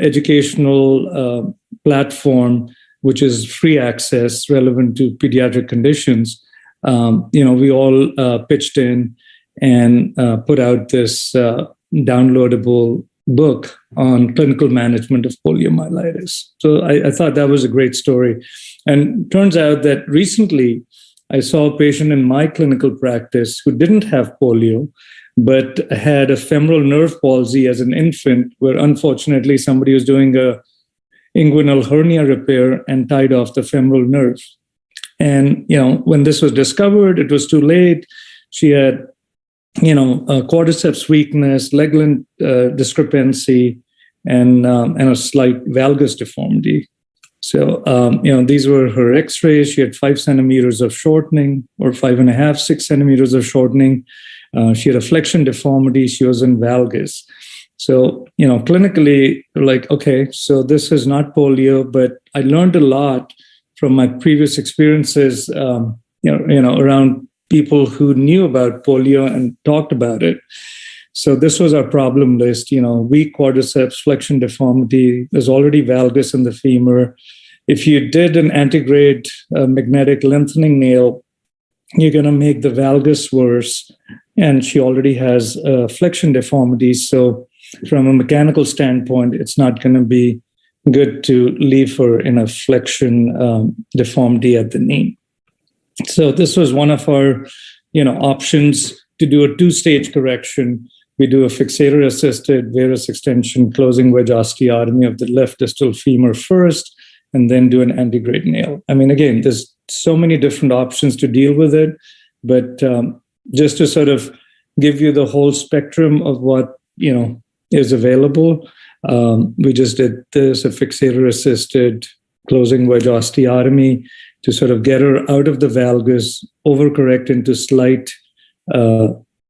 educational platform, which is free access relevant to pediatric conditions, we all pitched in and put out this downloadable book on clinical management of poliomyelitis. So I thought that was a great story. And turns out that recently, I saw a patient in my clinical practice who didn't have polio, but had a femoral nerve palsy as an infant, where unfortunately somebody was doing a inguinal hernia repair and tied off the femoral nerve. And, when this was discovered, it was too late. She had, quadriceps weakness, leg length discrepancy, and a slight valgus deformity. So, these were her x-rays. She had 5 centimeters of shortening, or 5.5, 6 centimeters of shortening. She had a flexion deformity. She was in valgus. So, clinically, like, okay, so this is not polio, but I learned a lot from my previous experiences, around people who knew about polio and talked about it. So this was our problem list, weak quadriceps, flexion deformity. There's already valgus in the femur. If you did an antegrade magnetic lengthening nail, you're going to make the valgus worse. And she already has flexion deformity. So from a mechanical standpoint, it's not going to be good to leave her in a flexion deformity at the knee. So this was one of our, options to do a 2-stage correction. We do a fixator-assisted varus extension, closing wedge osteotomy of the left distal femur first, and then do an antegrade nail. I mean, again, there's so many different options to deal with it, but just to sort of give you the whole spectrum of what, is available, we just did this, a fixator-assisted closing wedge osteotomy to sort of get her out of the valgus, overcorrect into slight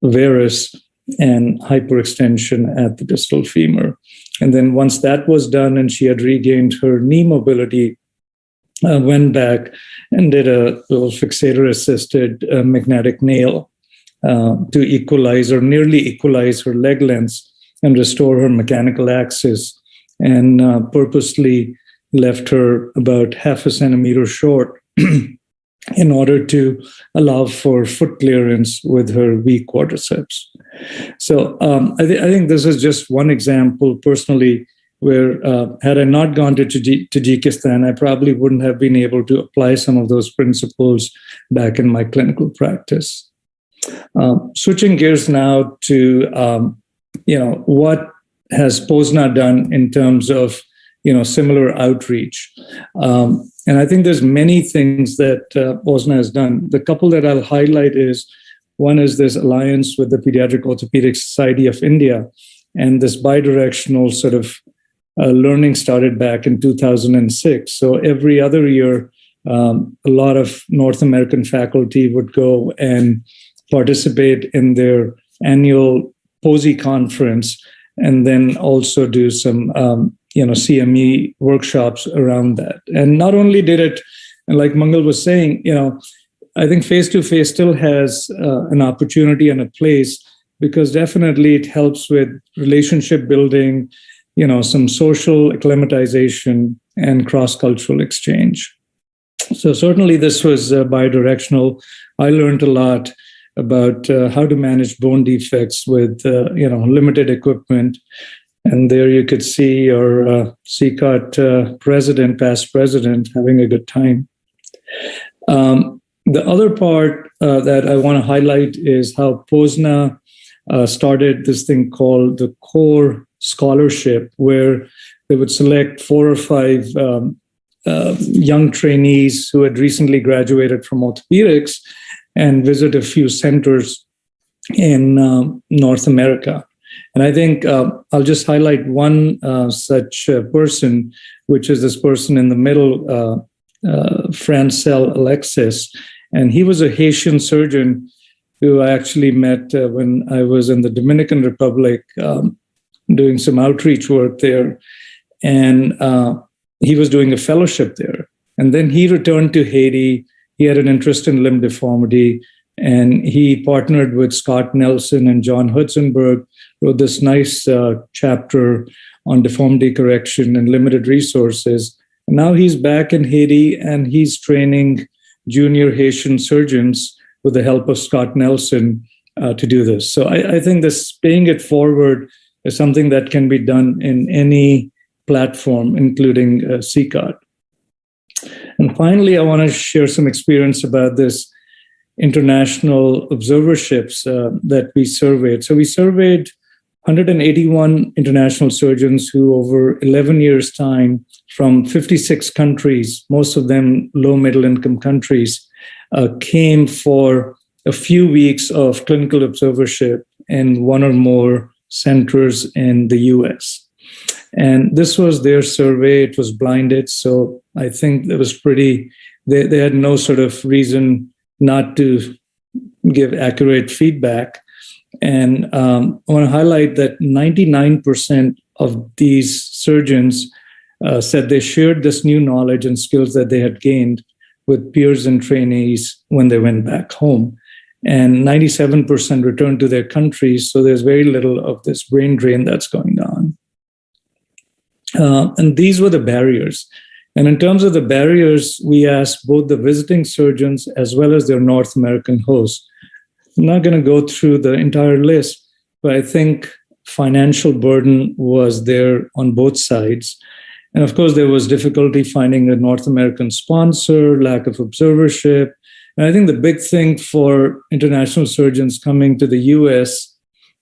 varus, and hyperextension at the distal femur. And then once that was done and she had regained her knee mobility, went back and did a little fixator-assisted magnetic nail to equalize or nearly equalize her leg lengths and restore her mechanical axis, and purposely left her about 0.5 centimeter short in order to allow for foot clearance with her weak quadriceps. So I think this is just one example personally where had I not gone to Tajikistan, I probably wouldn't have been able to apply some of those principles back in my clinical practice. Switching gears now to, what has POSNA done in terms of, similar outreach. And I think there's many things that POSNA has done. The couple that I'll highlight is, one is this alliance with the Pediatric Orthopaedic Society of India, and this bidirectional sort of learning started back in 2006. So every other year, a lot of North American faculty would go and participate in their annual POSI conference, and then also do some CME workshops around that. And not only did it, and like Mangal was saying, I think face-to-face still has an opportunity and a place, because definitely it helps with relationship building, some social acclimatization and cross-cultural exchange. So certainly this was bidirectional. I learned a lot about how to manage bone defects with, limited equipment. And there you could see our SICOT past president, having a good time. The other part that I want to highlight is how POSNA started this thing called the Core Scholarship, where they would select 4 or 5 young trainees who had recently graduated from orthopedics and visit a few centers in North America. And I think I'll just highlight one such person, which is this person in the middle, Francel Alexis. And he was a Haitian surgeon who I actually met when I was in the Dominican Republic doing some outreach work there. And he was doing a fellowship there. And then he returned to Haiti. He had an interest in limb deformity, and he partnered with Scott Nelson and John Hudsenberg, wrote this nice chapter on deformity correction and limited resources. And now he's back in Haiti, and he's training junior Haitian surgeons with the help of Scott Nelson to do this. So I think this paying it forward is something that can be done in any platform, including SICOT. And finally, I want to share some experience about this international observerships that we surveyed. So we surveyed 181 international surgeons who, over 11 years' time, from 56 countries, most of them low middle income countries, came for a few weeks of clinical observership in one or more centers in the US. And this was their survey. It was blinded. So I think it was pretty, they had no sort of reason not to give accurate feedback. And I want to highlight that 99% of these surgeons said they shared this new knowledge and skills that they had gained with peers and trainees when they went back home. And 97% returned to their countries. So there's very little of this brain drain that's going on. And these were the barriers. And in terms of the barriers, we asked both the visiting surgeons as well as their North American hosts. I'm not going to go through the entire list, but I think financial burden was there on both sides. And of course, there was difficulty finding a North American sponsor, lack of observership. And I think the big thing for international surgeons coming to the US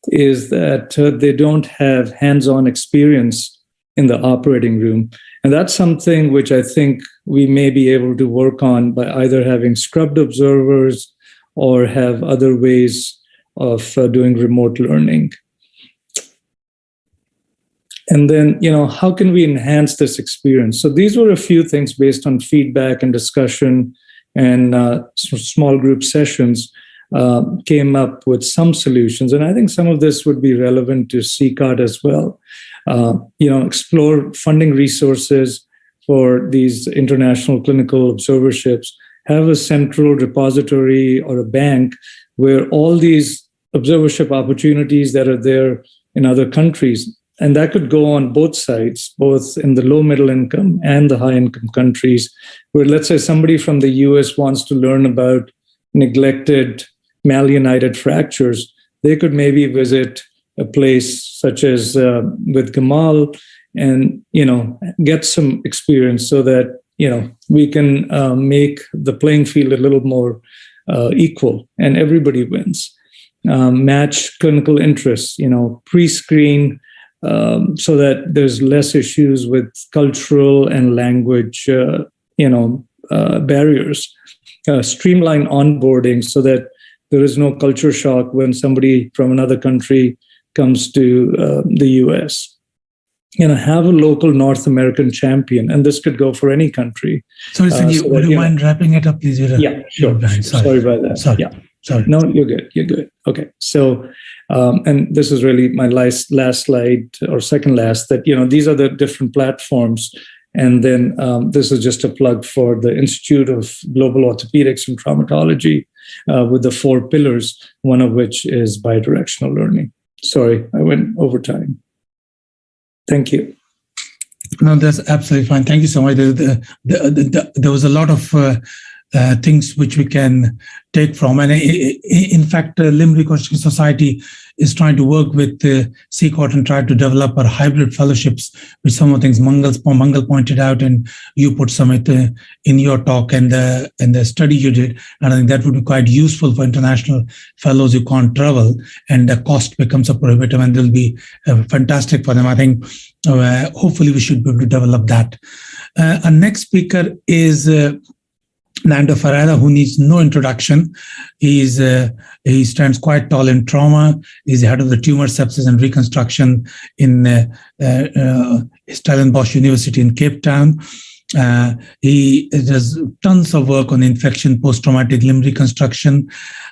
is that they don't have hands-on experience in the operating room. And that's something which I think we may be able to work on by either having scrubbed observers or have other ways of doing remote learning. And then, how can we enhance this experience? So these were a few things based on feedback and discussion and small group sessions came up with some solutions. And I think some of this would be relevant to SICOT as well. Explore funding resources for these international clinical observerships, have a central repository or a bank where all these observership opportunities that are there in other countries, and that could go on both sides, both in the low middle income and the high income countries, where let's say somebody from the US wants to learn about neglected malunited fractures, they could maybe visit a place such as with Gamal and, get some experience so that, we can make the playing field a little more equal and everybody wins. Match clinical interests, pre-screen so that there's less issues with cultural and language, barriers. Streamline onboarding so that there is no culture shock when somebody from another country comes to the US. Have a local North American champion, and this could go for any country. Sorry, Sanjeev, would you mind wrapping it up, please? Yeah, sure. Sorry about that. Sorry. Yeah. Sorry. No, you're good. You're good. Okay. So, and this is really my last slide or second last, that, these are the different platforms. And then this is just a plug for the Institute of Global Orthopedics and Traumatology with the 4 pillars, one of which is bidirectional learning. Sorry, I went over time. Thank you. No, that's absolutely fine. Thank you so much. There was a lot of things which we can take from. And in fact, Limb Reconstruction Society is trying to work with SICOT and try to develop our hybrid fellowships, which some of the things Mangal pointed out, and you put some in your talk and the study you did. And I think that would be quite useful for international fellows who can't travel, and the cost becomes a prohibitive, and they'll be fantastic for them. I think hopefully we should be able to develop that. Our next speaker is Nando, who needs no introduction. He stands quite tall in trauma. He's the head of the tumor sepsis and reconstruction in Stellenbosch University in Cape Town. He does tons of work on infection, post-traumatic limb reconstruction,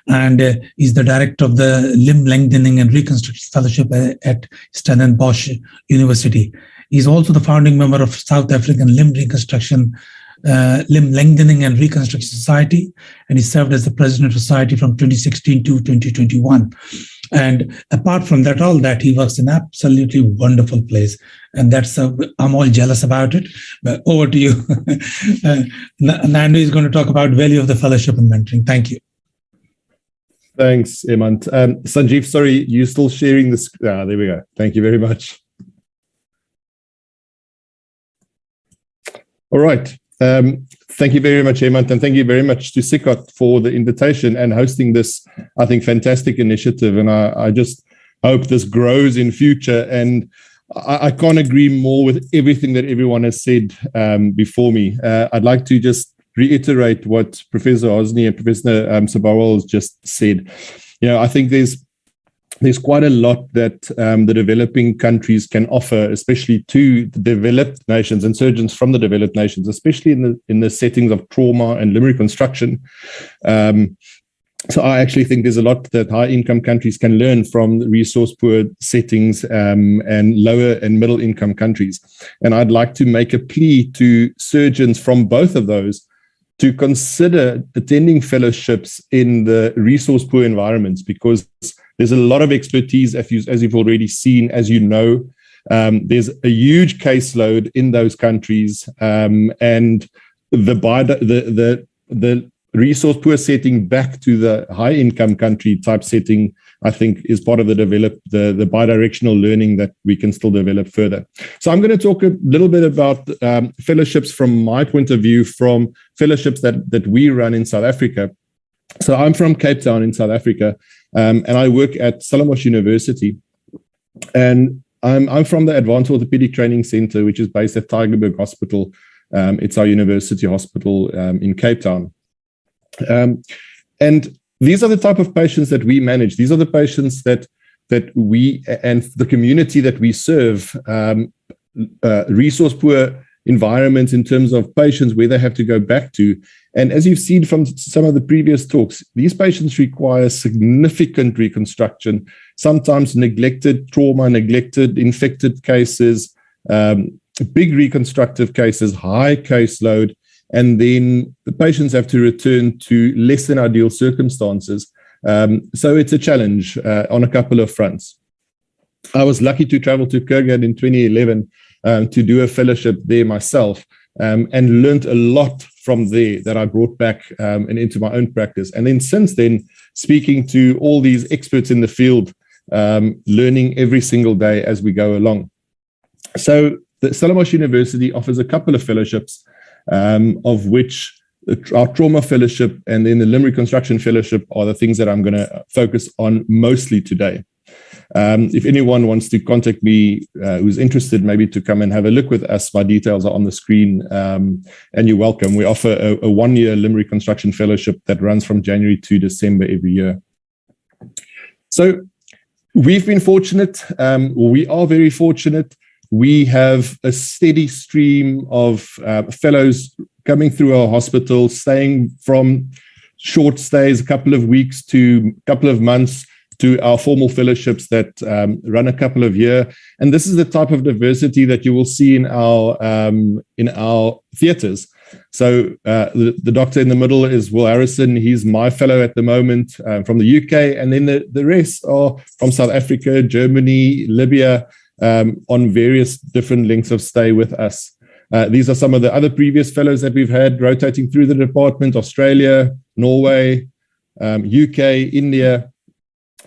and he's the director of the Limb Lengthening and Reconstruction Fellowship at Stellenbosch University. He's also the founding member of South African Limb Lengthening and Reconstruction Society, and he served as the president of the society from 2016 to 2021. And apart from that, all that, he works in an absolutely wonderful place, and that's I'm all jealous about it. But over to you. Nando is going to talk about value of the fellowship and mentoring. Thank you. Thanks, HEMANT. Sanjeev, sorry, you still sharing this? There we go. Thank you very much. All right. Thank you very much, HEMANT, and thank you very much to SICOT for the invitation and hosting this, I think, fantastic initiative. And I just hope this grows in future. And I can't agree more with everything that everyone has said before me. I'd like to just reiterate what Professor Hosny and Professor Sabharwal has just said. I think there's there's quite a lot that the developing countries can offer, especially to the developed nations and surgeons from the developed nations, especially in the settings of trauma and limb reconstruction. So I actually think there's a lot that high-income countries can learn from resource-poor settings and lower and middle-income countries. And I'd like to make a plea to surgeons from both of those to consider attending fellowships in the resource-poor environments, because there's a lot of expertise, as you've already seen, as you know. There's a huge caseload in those countries, and the resource poor setting back to the high income country type setting, I think, is part of the bidirectional learning that we can still develop further. So I'm going to talk a little bit about fellowships from my point of view, from fellowships that we run in South Africa. So I'm from Cape Town in South Africa, and I work at Stellenbosch University, and I'm from the Advanced Orthopaedic Training Center, which is based at Tygerberg Hospital. It's our university hospital in Cape Town. And these are the type of patients that we manage. These are the patients that we and the community that we serve, resource poor environments in terms of patients where they have to go back to. And as you've seen from some of the previous talks, these patients require significant reconstruction, sometimes neglected trauma, neglected infected cases, big reconstructive cases, high caseload. And then the patients have to return to less than ideal circumstances. So it's a challenge on a couple of fronts. I was lucky to travel to Kyrgyzstan in 2011 to do a fellowship there myself, and learned a lot from there that I brought back and into my own practice. And then since then, speaking to all these experts in the field, learning every single day as we go along. So the Stellenbosch University offers a couple of fellowships, of which our trauma fellowship and then the limb reconstruction fellowship are the things that I'm going to focus on mostly today. If anyone wants to contact me, who's interested maybe to come and have a look with us, my details are on the screen, and you're welcome. We offer a 1-year limb reconstruction fellowship that runs from January to December every year. So we've been fortunate, we are very fortunate. We have a steady stream of fellows coming through our hospital, staying from short stays, a couple of weeks to a couple of months, to our formal fellowships that run a couple of years. And this is the type of diversity that you will see in our theatres. So the doctor in the middle is Will Harrison. He's my fellow at the moment from the UK. And then the rest are from South Africa, Germany, Libya, on various different lengths of stay with us. These are some of the other previous fellows that we've had rotating through the department: Australia, Norway, UK, India.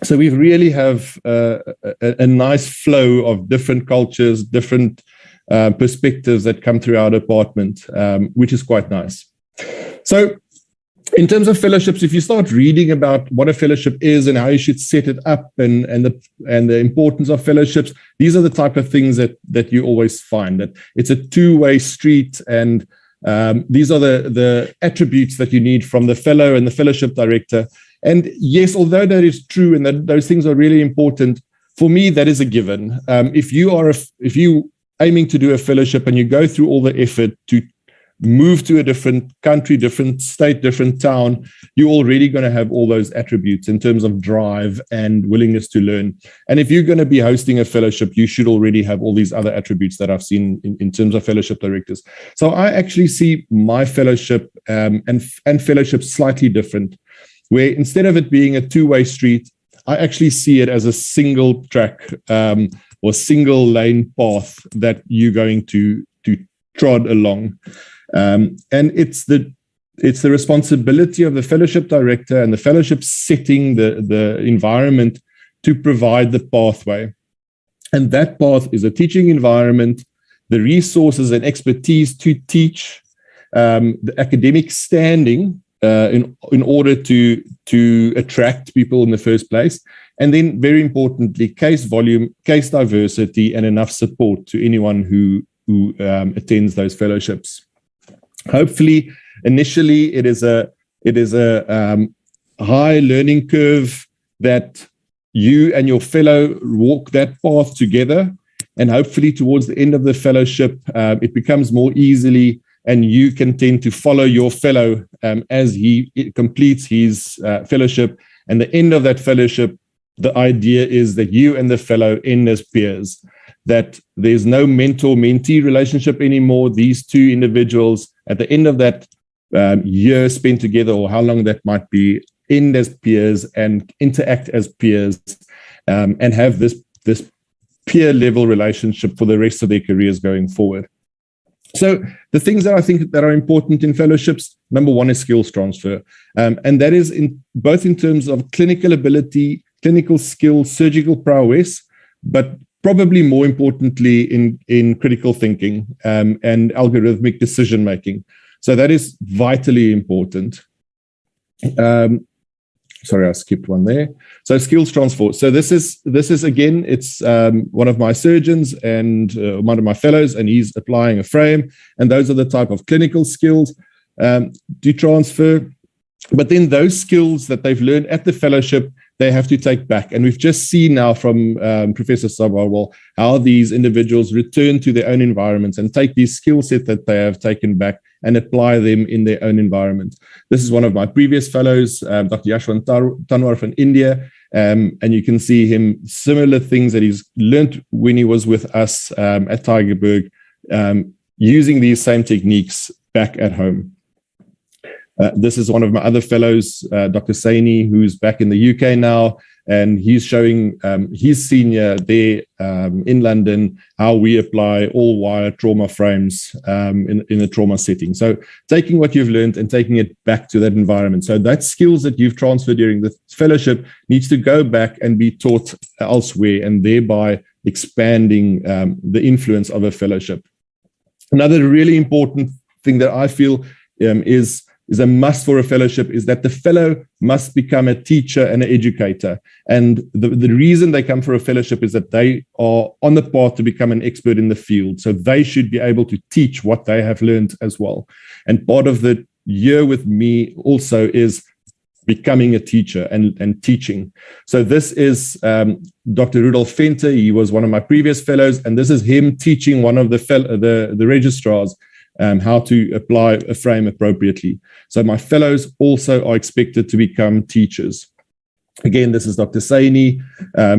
So we really have a nice flow of different cultures, different perspectives that come through our department, which is quite nice. So in terms of fellowships, if you start reading about what a fellowship is and how you should set it up and the importance of fellowships, these are the type of things that you always find, that it's a two-way street, and these are the attributes that you need from the fellow and the fellowship director. And yes, although that is true and that those things are really important, for me, that is a given. If you aiming to do a fellowship and you go through all the effort to move to a different country, different state, different town, you're already going to have all those attributes in terms of drive and willingness to learn. And if you're going to be hosting a fellowship, you should already have all these other attributes that I've seen in terms of fellowship directors. So I actually see my fellowship and fellowship slightly different, where instead of it being a two-way street, I actually see it as a single track or single lane path that you're going to trod along. And it's the responsibility of the fellowship director and the fellowship setting the environment to provide the pathway. And that path is a teaching environment, the resources and expertise to teach, the academic standing in order to attract people in the first place, and then very importantly, case volume, case diversity, and enough support to anyone who attends those fellowships. Hopefully, initially, it is a high learning curve that you and your fellow walk that path together, and hopefully towards the end of the fellowship, it becomes more easily, and you can tend to follow your fellow as he completes his fellowship. And the end of that fellowship, the idea is that you and the fellow end as peers, that there's no mentor-mentee relationship anymore. These two individuals at the end of that year spent together, or how long that might be, end as peers and interact as peers, and have this peer level relationship for the rest of their careers going forward. So the things that I think that are important in fellowships, number one is skills transfer. And that is both in terms of clinical ability, clinical skills, surgical prowess, but probably more importantly in critical thinking and algorithmic decision making. So that is vitally important. Sorry, I skipped one there. So skills transfer. So this is again, it's one of my surgeons and one of my fellows, and he's applying a frame. And those are the type of clinical skills to transfer. But then those skills that they've learned at the fellowship, they have to take back. And we've just seen now from Professor Sabharwal how these individuals return to their own environments and take these skill set that they have taken back and apply them in their own environment. This is one of my previous fellows, Dr. Yashwant Tanwar from India, and you can see him, similar things that he's learned when he was with us at Tygerberg, using these same techniques back at home. This is one of my other fellows, Dr. Saini, who's back in the UK now, and he's showing his senior there in London how we apply all-wire trauma frames in a trauma setting. So taking what you've learned and taking it back to that environment. So that skills that you've transferred during the fellowship needs to go back and be taught elsewhere, and thereby expanding the influence of a fellowship. Another really important thing that I feel is a must for a fellowship is that the fellow must become a teacher and an educator. And the reason they come for a fellowship is that they are on the path to become an expert in the field. So they should be able to teach what they have learned as well. And part of the year with me also is becoming a teacher and teaching. So this is Dr. Rudolf Fenter. He was one of my previous fellows, and this is him teaching one of the registrars how to apply a frame appropriately. So my fellows also are expected to become teachers. Again, this is Dr. Saini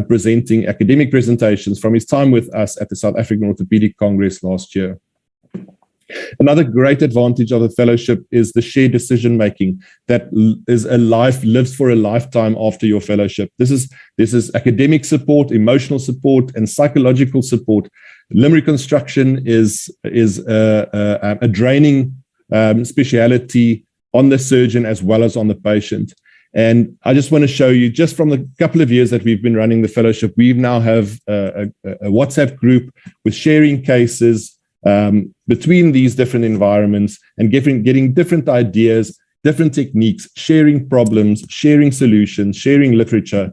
presenting academic presentations from his time with us at the South African Orthopaedic Congress last year. Another great advantage of the fellowship is the shared decision making that lives for a lifetime after your fellowship. This is academic support, emotional support, and psychological support. Limb reconstruction is a draining speciality on the surgeon as well as on the patient. And I just want to show you, just from the couple of years that we've been running the fellowship, we now have a WhatsApp group with sharing cases between these different environments and getting different ideas, different techniques, sharing problems, sharing solutions, sharing literature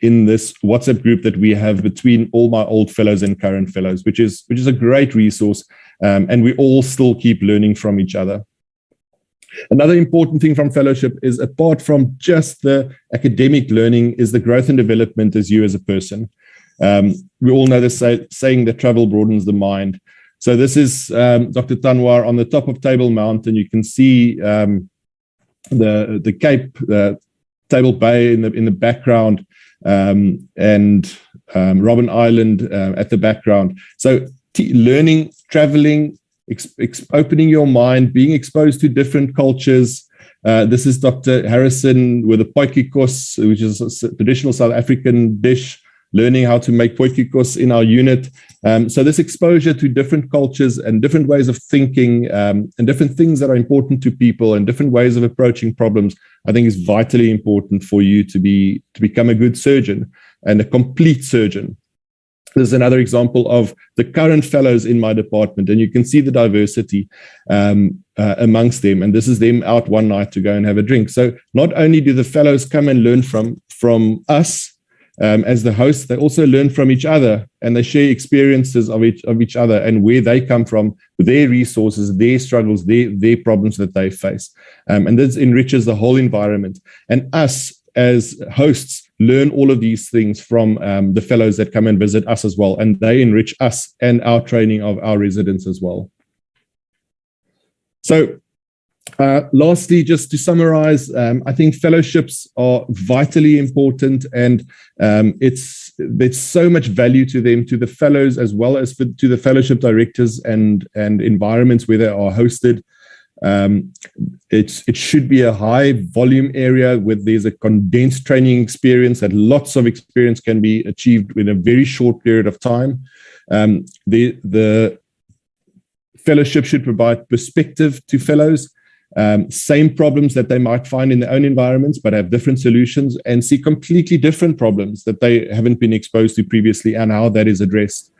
in this WhatsApp group that we have between all my old fellows and current fellows, which is a great resource, and we all still keep learning from each other. Another important thing from fellowship is, apart from just the academic learning, is the growth and development as you as a person. We all know the saying that travel broadens the mind. So this is Dr. Tanwar on the top of Table Mountain. You can see the Cape, Table Bay in the background, and Robben Island at the background. So learning, traveling, opening your mind, being exposed to different cultures. This is Dr. Harrison with the potjiekos, which is a traditional South African dish, learning how to make potjiekos in our unit. So this exposure to different cultures and different ways of thinking and different things that are important to people and different ways of approaching problems, I think is vitally important for you to become a good surgeon and a complete surgeon. This is another example of the current fellows in my department, and you can see the diversity amongst them. And this is them out one night to go and have a drink. So not only do the fellows come and learn from us as the hosts, they also learn from each other, and they share experiences of each other and where they come from, their resources, their struggles, their problems that they face. And this enriches the whole environment. And us as hosts, learn all of these things from the fellows that come and visit us as well, and they enrich us and our training of our residents as well. So lastly, just to summarize, I think fellowships are vitally important, and there's so much value to them, to the fellows as well as to the fellowship directors and environments where they are hosted. It should be a high volume area where there's a condensed training experience, that lots of experience can be achieved within a very short period of time. The fellowship should provide perspective to fellows, same problems that they might find in their own environments, but have different solutions, and see completely different problems that they haven't been exposed to previously and how that is addressed.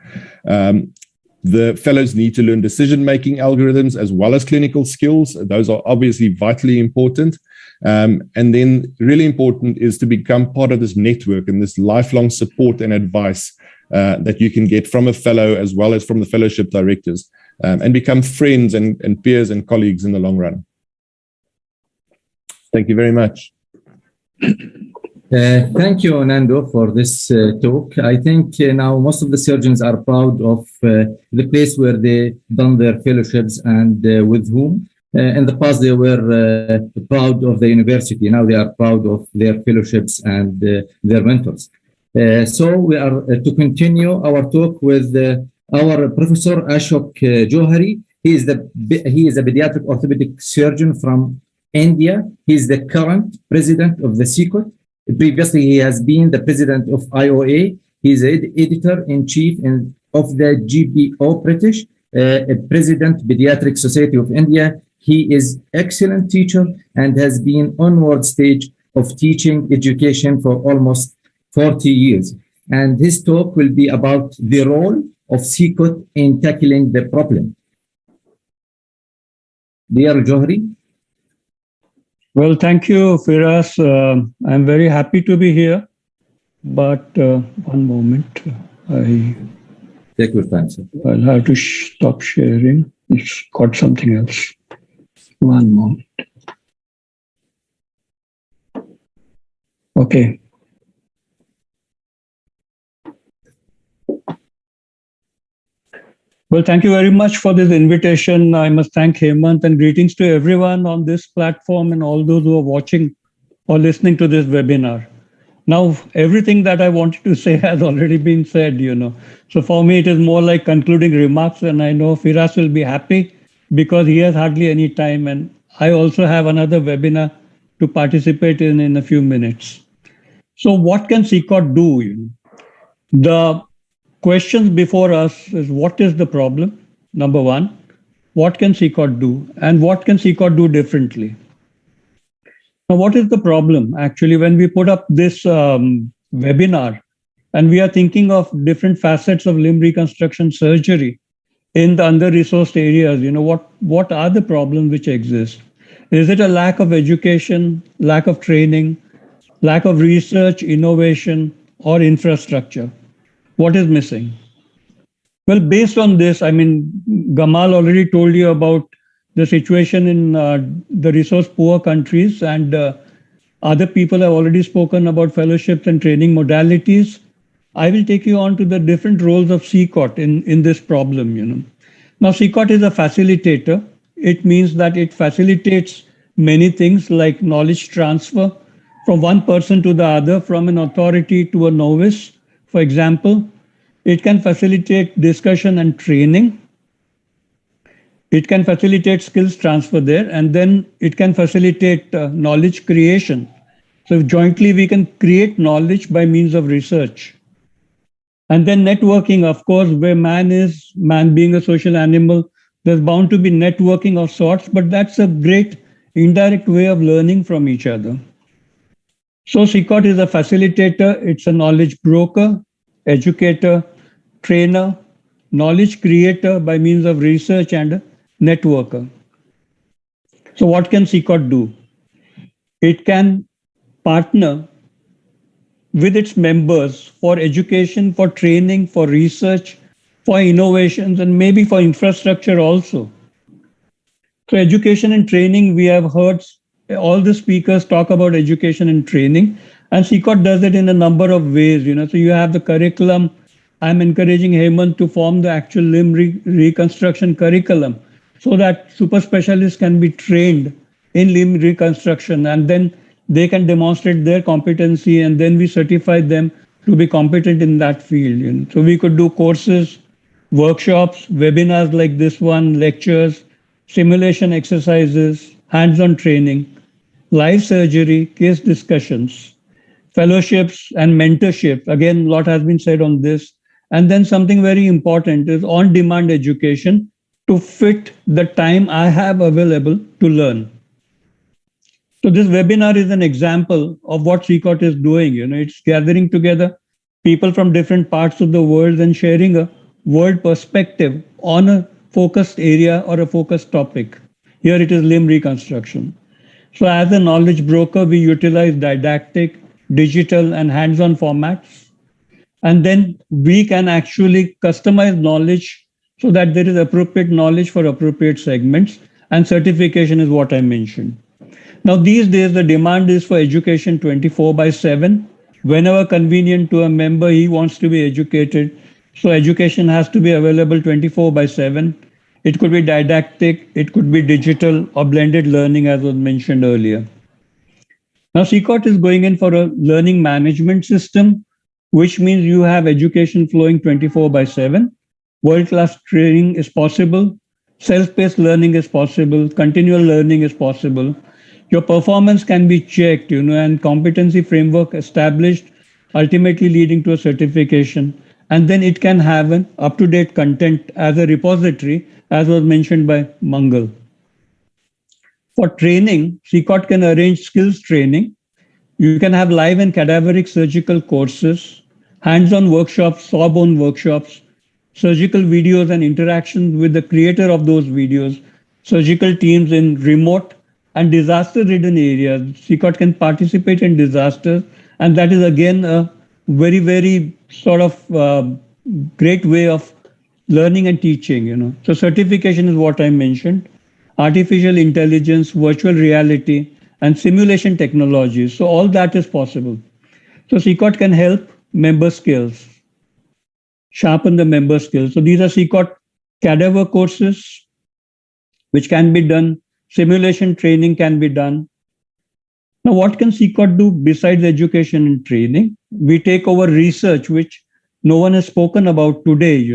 The fellows need to learn decision-making algorithms as well as clinical skills. Those are obviously vitally important. And then really important is to become part of this network and this lifelong support and advice that you can get from a fellow as well as from the fellowship directors, and become friends and peers and colleagues in the long run. Thank you very much. Thank you, Nando, for this talk. I think now most of the surgeons are proud of the place where they done their fellowships and with whom. In the past, they were proud of the university. Now they are proud of their fellowships and their mentors. So we are to continue our talk with our Professor Ashok Johari. He is a pediatric orthopedic surgeon from India. He is the current president of the SICOT. Previously, he has been the president of IOA. He is editor-in-chief of the GPO British, President Pediatric Society of India. He is excellent teacher and has been onward stage of teaching education for almost 40 years. And his talk will be about the role of SICOT in tackling the problem. Dear Johari. Well, thank you, FIRAS. I'm very happy to be here, but one moment. Take your time, sir. I'll have to stop sharing. It's got something else. One moment. Okay. Well, thank you very much for this invitation. I must thank HEMANT, and greetings to everyone on this platform and all those who are watching or listening to this webinar. Now, everything that I wanted to say has already been said, So for me, it is more like concluding remarks, and I know FIRAS will be happy because he has hardly any time, and I also have another webinar to participate in a few minutes. So what can SICOT do? The questions before us is, what is the problem? Number one, what can SICOT do? And what can SICOT do differently? Now, what is the problem? Actually, when we put up this webinar, and we are thinking of different facets of limb reconstruction surgery in the under-resourced areas, what are the problems which exist? Is it a lack of education, lack of training, lack of research, innovation, or infrastructure? What is missing? Well, based on this, Gamal already told you about the situation in the resource-poor countries, and other people have already spoken about fellowships and training modalities. I will take you on to the different roles of SICOT in this problem. Now, SICOT is a facilitator. It means that it facilitates many things like knowledge transfer from one person to the other, from an authority to a novice. For example, it can facilitate discussion and training. It can facilitate skills transfer there, and then it can facilitate knowledge creation. So jointly we can create knowledge by means of research. And then networking, of course, where man being a social animal, there's bound to be networking of sorts, but that's a great indirect way of learning from each other. So SICOT is a facilitator, it's a knowledge broker, educator, trainer, knowledge creator by means of research, and a networker. So what can SICOT do? It can partner with its members for education, for training, for research, for innovations, and maybe for infrastructure also. So education and training, we have heard all the speakers talk about education and training. And SICOT does it in a number of ways, So you have the curriculum. I'm encouraging HEMANT to form the actual limb reconstruction curriculum so that super specialists can be trained in limb reconstruction, and then they can demonstrate their competency, and then we certify them to be competent in that field. So we could do courses, workshops, webinars like this one, lectures, simulation exercises, hands-on training, live surgery, case discussions, fellowships and mentorship. Again, a lot has been said on this. And then something very important is on-demand education to fit the time I have available to learn. So this webinar is an example of what SICOT is doing. It's gathering together people from different parts of the world and sharing a world perspective on a focused area or a focused topic. Here it is limb reconstruction. So as a knowledge broker, we utilize didactic, digital, and hands-on formats. And then we can actually customize knowledge so that there is appropriate knowledge for appropriate segments. And certification is what I mentioned. Now, these days, the demand is for education 24/7. Whenever convenient to a member, he wants to be educated. So education has to be available 24/7. It could be didactic, it could be digital or blended learning, as was mentioned earlier. Now, SICOT is going in for a learning management system, which means you have education flowing 24/7. World-class training is possible. Self-paced learning is possible. Continual learning is possible. Your performance can be checked, and competency framework established, ultimately leading to a certification. And then it can have an up-to-date content as a repository, as was mentioned by Mangal. For training, SICOT can arrange skills training. You can have live and cadaveric surgical courses, hands-on workshops, saw-bone workshops, surgical videos and interactions with the creator of those videos, surgical teams in remote and disaster-ridden areas. SICOT can participate in disasters, and that is again a very, very sort of great way of learning and teaching. So certification is what I mentioned. Artificial intelligence, virtual reality, and simulation technologies. So all that is possible. So SICOT can help member skills, sharpen the member skills. So these are SICOT cadaver courses, which can be done. Simulation training can be done. Now, what can SICOT do besides education and training? We take over research, which no one has spoken about today.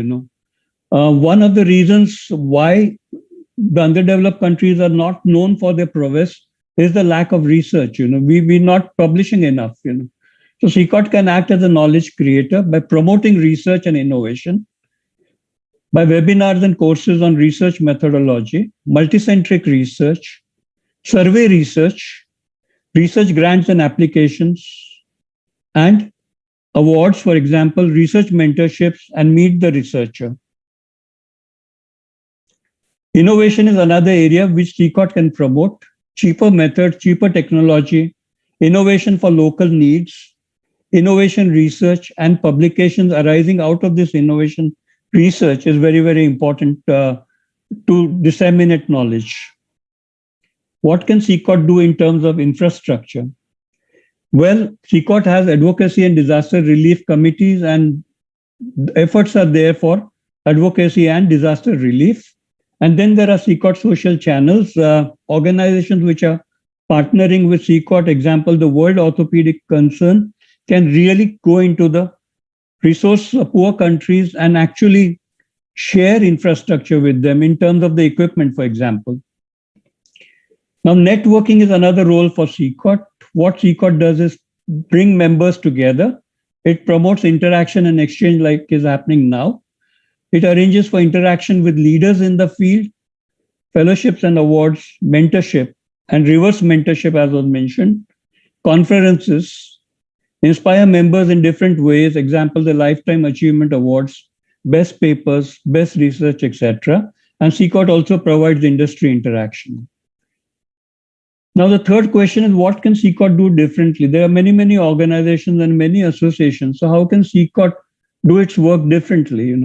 One of the reasons why the underdeveloped countries are not known for their prowess is the lack of research. We're not publishing enough. So SICOT can act as a knowledge creator by promoting research and innovation, by webinars and courses on research methodology, multicentric research, survey research, research grants and applications, and awards, for example, research mentorships and meet the researcher. Innovation is another area which SICOT can promote. Cheaper methods, cheaper technology, innovation for local needs, innovation research, and publications arising out of this innovation research is very, very important to disseminate knowledge. What can SICOT do in terms of infrastructure? Well, SICOT has advocacy and disaster relief committees, and efforts are there for advocacy and disaster relief. And then there are SICOT social channels, organizations which are partnering with SICOT. Example, the World Orthopaedic Concern can really go into the resource-poor countries and actually share infrastructure with them in terms of the equipment, for example. Now, networking is another role for SICOT. What SICOT does is bring members together. It promotes interaction and exchange like is happening now. It arranges for interaction with leaders in the field, fellowships and awards, mentorship, and reverse mentorship, as was mentioned, conferences, inspire members in different ways, example, the Lifetime Achievement Awards, best papers, best research, etc. And SICOT also provides industry interaction. Now, the third question is, what can SICOT do differently? There are many, many organizations and many associations. So how can SICOT do its work differently?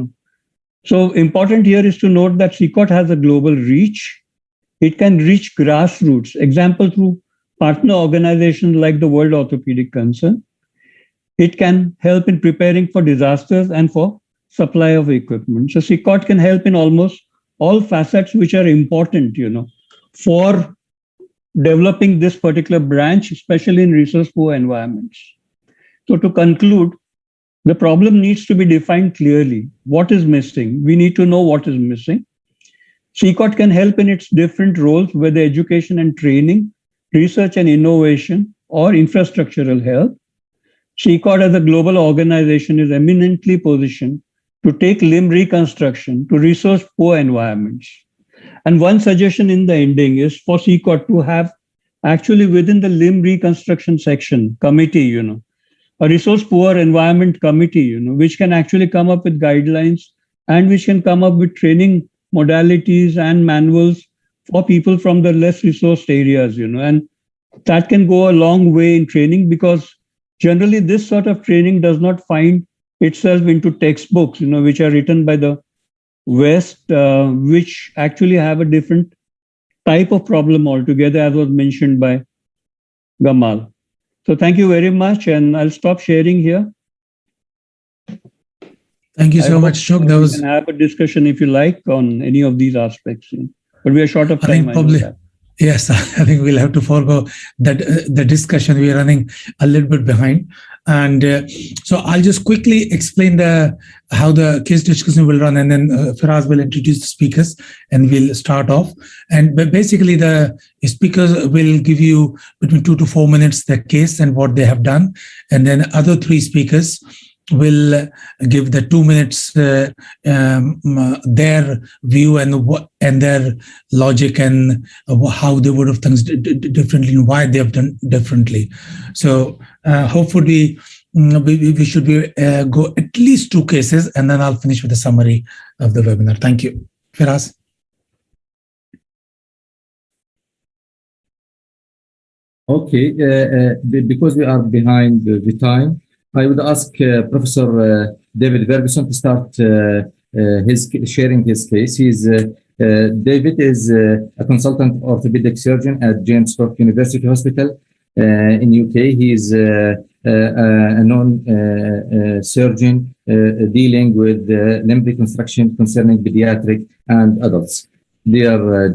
So important here is to note that SICOT has a global reach. It can reach grassroots, example through partner organizations like the World Orthopaedic Council. It can help in preparing for disasters and for supply of equipment. So SICOT can help in almost all facets which are important, for developing this particular branch, especially in resource-poor environments. So to conclude, the problem needs to be defined clearly. What is missing? We need to know what is missing. SICOT can help in its different roles, whether education and training, research and innovation, or infrastructural help. SICOT as a global organization is eminently positioned to take limb reconstruction to resource-poor environments. And one suggestion in the ending is for SICOT to have actually within the limb reconstruction section committee, a resource-poor environment committee, which can actually come up with guidelines and which can come up with training modalities and manuals for people from the less resourced areas, and that can go a long way in training, because generally this sort of training does not find itself into textbooks, which are written by the West, which actually have a different type of problem altogether, as was mentioned by Gamal. So thank you very much, and I'll stop sharing here. Thank you so much, Ashok. We can have a discussion if you like on any of these aspects, but we are short of time. I think probably, yes, I think we'll have to forego that the discussion. We are running a little bit behind. And so I'll just quickly explain how the case discussion will run, and then FIRAS will introduce the speakers and we'll start off. And basically the speakers will give you between 2 to 4 minutes the case and what they have done. And then other 3 speakers will give the 2 minutes their view and their logic and how they would have things differently and why they have done differently. So hopefully we should go at least 2 cases, and then I'll finish with a summary of the webinar. Thank you. FIRAS. Okay, because we are behind the time, I would ask Professor David Ferguson to start sharing his case. David is a consultant orthopedic surgeon at James Cook University Hospital in UK. He is a known surgeon dealing with limb reconstruction concerning pediatric and adults. Dear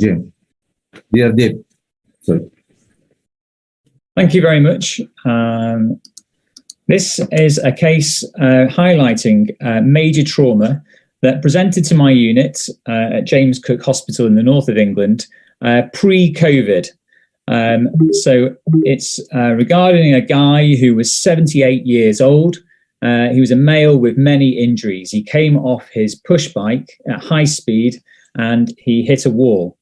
Dave. Sorry. Thank you very much. This is a case highlighting major trauma that presented to my unit at James Cook Hospital in the north of England pre-COVID. So it's regarding a guy who was 78 years old. He was a male with many injuries. He came off his push bike at high speed and he hit a wall.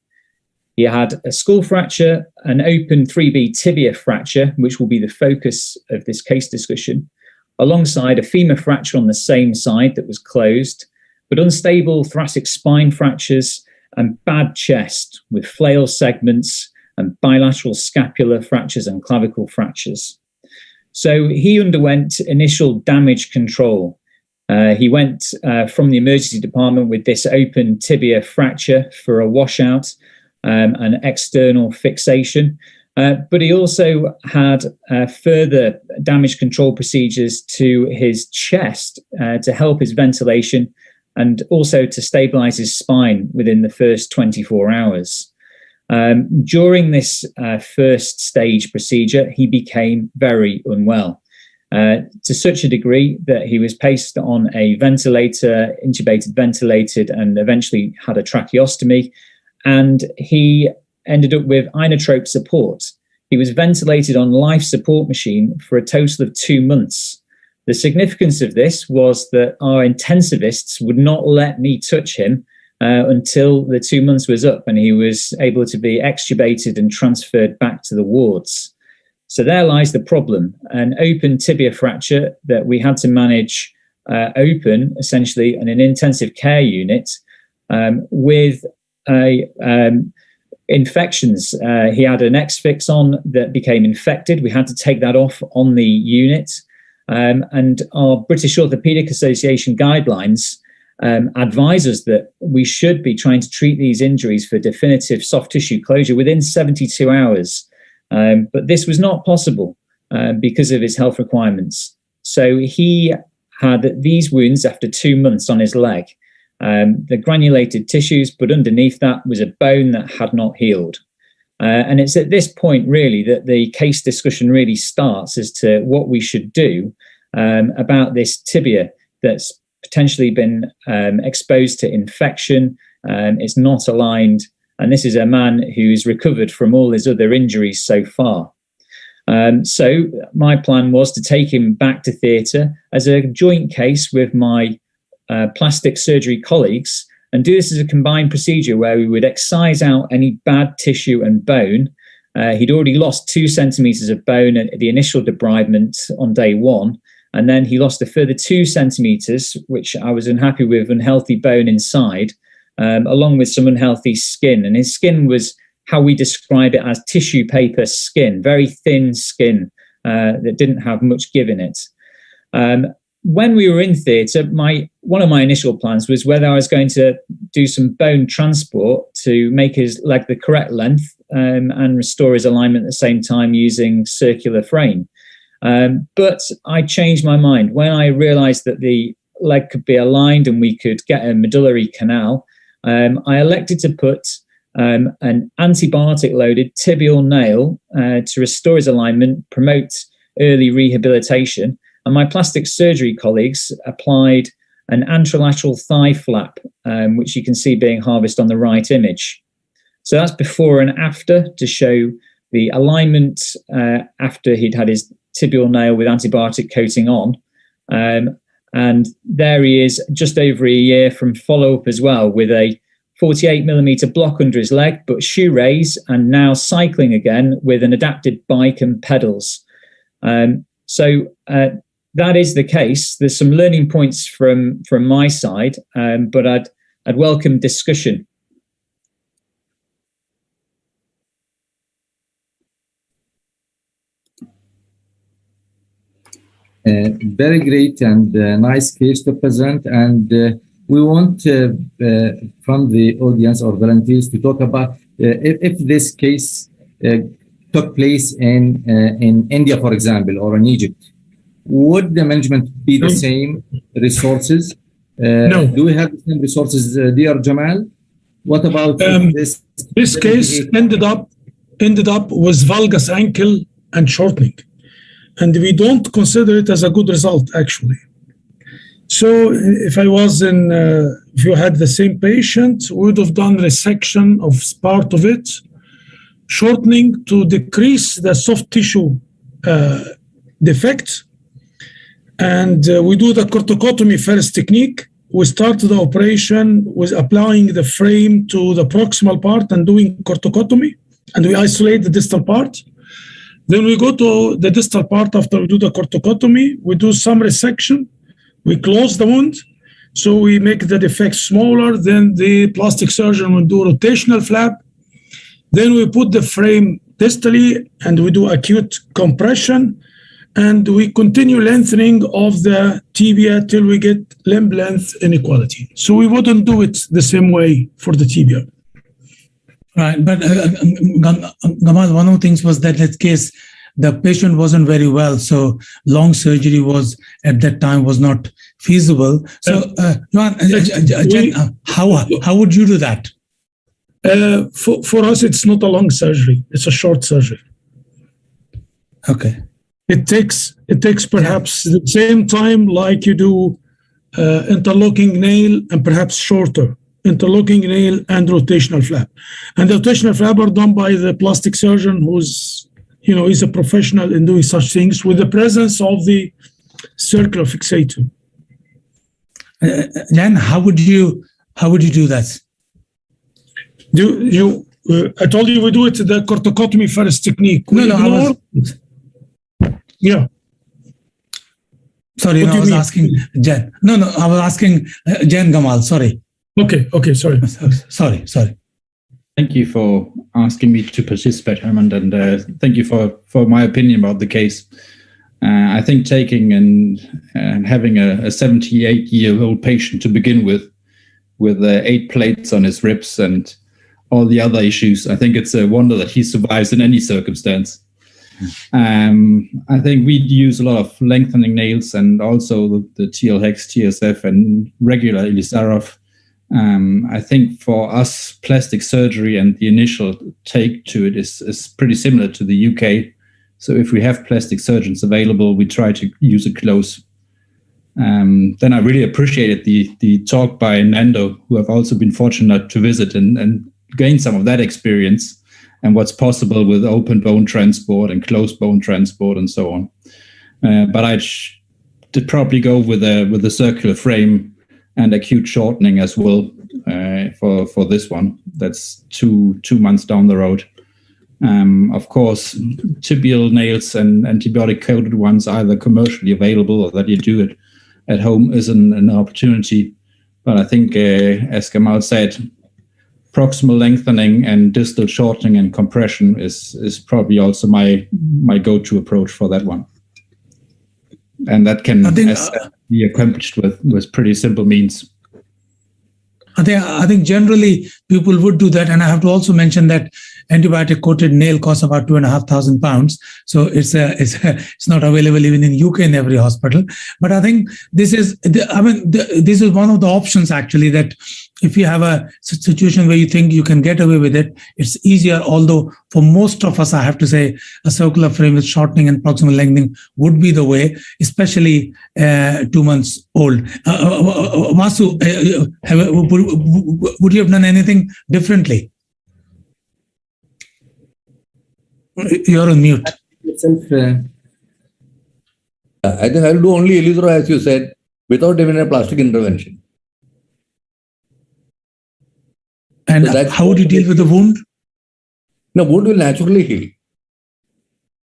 He had a skull fracture, an open 3B tibia fracture, which will be the focus of this case discussion, alongside a femur fracture on the same side that was closed, but unstable thoracic spine fractures and bad chest with flail segments and bilateral scapular fractures and clavicle fractures. So he underwent initial damage control. He went from the emergency department with this open tibia fracture for a washout, and external fixation, but he also had further damage control procedures to his chest to help his ventilation and also to stabilize his spine within the first 24 hours. During this first stage procedure, he became very unwell, to such a degree that he was placed on a ventilator, intubated, ventilated, and eventually had a tracheostomy. And he ended up with inotrope support. He was ventilated on life support machine for a total of 2 months. The significance of this was that our intensivists would not let me touch him until the 2 months was up and he was able to be extubated and transferred back to the wards. So there lies the problem, an open tibia fracture that we had to manage open, essentially, in an intensive care unit with infections. He had an X-fix on that became infected. We had to take that off on the unit. And our British Orthopaedic Association guidelines advise us that we should be trying to treat these injuries for definitive soft tissue closure within 72 hours. But this was not possible because of his health requirements. So he had these wounds after 2 months on his leg. The granulated tissues, but underneath that was a bone that had not healed. And it's at this point, really, that the case discussion really starts as to what we should do about this tibia that's potentially been exposed to infection. It's not aligned. And this is a man who's recovered from all his other injuries so far. So my plan was to take him back to theatre as a joint case with my plastic surgery colleagues and do this as a combined procedure where we would excise out any bad tissue and bone. He'd already lost 2 centimetres of bone at the initial debridement on day 1. And then he lost a further 2 centimetres, which I was unhappy with, unhealthy bone inside, along with some unhealthy skin. And his skin was how we describe it as tissue paper skin, very thin skin that didn't have much give in it. When we were in theatre, one of my initial plans was whether I was going to do some bone transport to make his leg the correct length and restore his alignment at the same time using circular frame. But I changed my mind when I realised that the leg could be aligned and we could get a medullary canal. I elected to put an antibiotic-loaded tibial nail to restore his alignment, promote early rehabilitation. And my plastic surgery colleagues applied an anterolateral thigh flap, which you can see being harvested on the right image. So that's before and after to show the alignment after he'd had his tibial nail with antibiotic coating on. And there he is just over a year from follow-up as well with a 48mm block under his leg, but shoe raise and now cycling again with an adapted bike and pedals. So that is the case. There's some learning points from my side, but I'd welcome discussion. Very great and nice case to present. And we want from the audience or volunteers to talk about if this case took place in India, for example, or in Egypt. Would the management be the same resources? No. Do we have the same resources, dear Gamal? What about this? This case ended up with valgus ankle and shortening. And we don't consider it as a good result, actually. So if if you had the same patient, we would have done resection of part of it, shortening to decrease the soft tissue defect. And we do the corticotomy first technique. We start the operation with applying the frame to the proximal part and doing corticotomy, and we isolate the distal part. Then we go to the distal part after we do the corticotomy. We do some resection. We close the wound. So we make the defect smaller. Then the plastic surgeon will do rotational flap. Then we put the frame distally and we do acute compression. And we continue lengthening of the tibia till we get limb length inequality. So we wouldn't do it the same way for the tibia. Right, but Gamal, one of the things was that in that case, the patient wasn't very well, so long surgery was at that time was not feasible. So, Jen, how would you do that? For us, it's not a long surgery; it's a short surgery. Okay. It takes perhaps the same time like you do interlocking nail and perhaps shorter. Interlocking nail and rotational flap. And the rotational flap are done by the plastic surgeon who's, he's a professional in doing such things with the presence of the circular fixator. Jan, how would you do that? I told you we do it the corticotomy first technique. Yeah. Sorry, I was asking Jen. No, I was asking Jen Gamal, sorry. Okay, sorry. Sorry. Thank you for asking me to participate, HEMANT, and thank you for my opinion about the case. I think taking and having a 78-year-old patient to begin with 8 plates on his ribs and all the other issues. I think it's a wonder that he survives in any circumstance. I think we use a lot of lengthening nails and also the TL-HEX, TSF, and regular Ilizarov. I think for us, plastic surgery and the initial take to it is pretty similar to the UK. So if we have plastic surgeons available, we try to use it close. Then I really appreciated the talk by Nando, who have also been fortunate to visit and gain some of that experience and what's possible with open bone transport and closed bone transport and so on. But I did probably go with a circular frame and acute shortening as well for this one. That's two months down the road. Of course, tibial nails and antibiotic-coated ones, either commercially available or that you do it at home, is an opportunity. But I think, as Gamal said, proximal lengthening and distal shortening and compression is probably also my go-to approach for that one. And that can be accomplished with pretty simple means. I think generally people would do that, and I have to also mention that antibiotic-coated nail costs about £2,500. So it's not available even in UK in every hospital. But I think this is one of the options actually, that if you have a situation where you think you can get away with it, it's easier. Although for most of us, I have to say, a circular frame with shortening and proximal lengthening would be the way, especially 2 months old. Vasu, would you have done anything differently? You're on mute. I think I'll do only Elizaro, as you said, without even a plastic intervention. And so how would you deal with the wound? No, wound will naturally heal.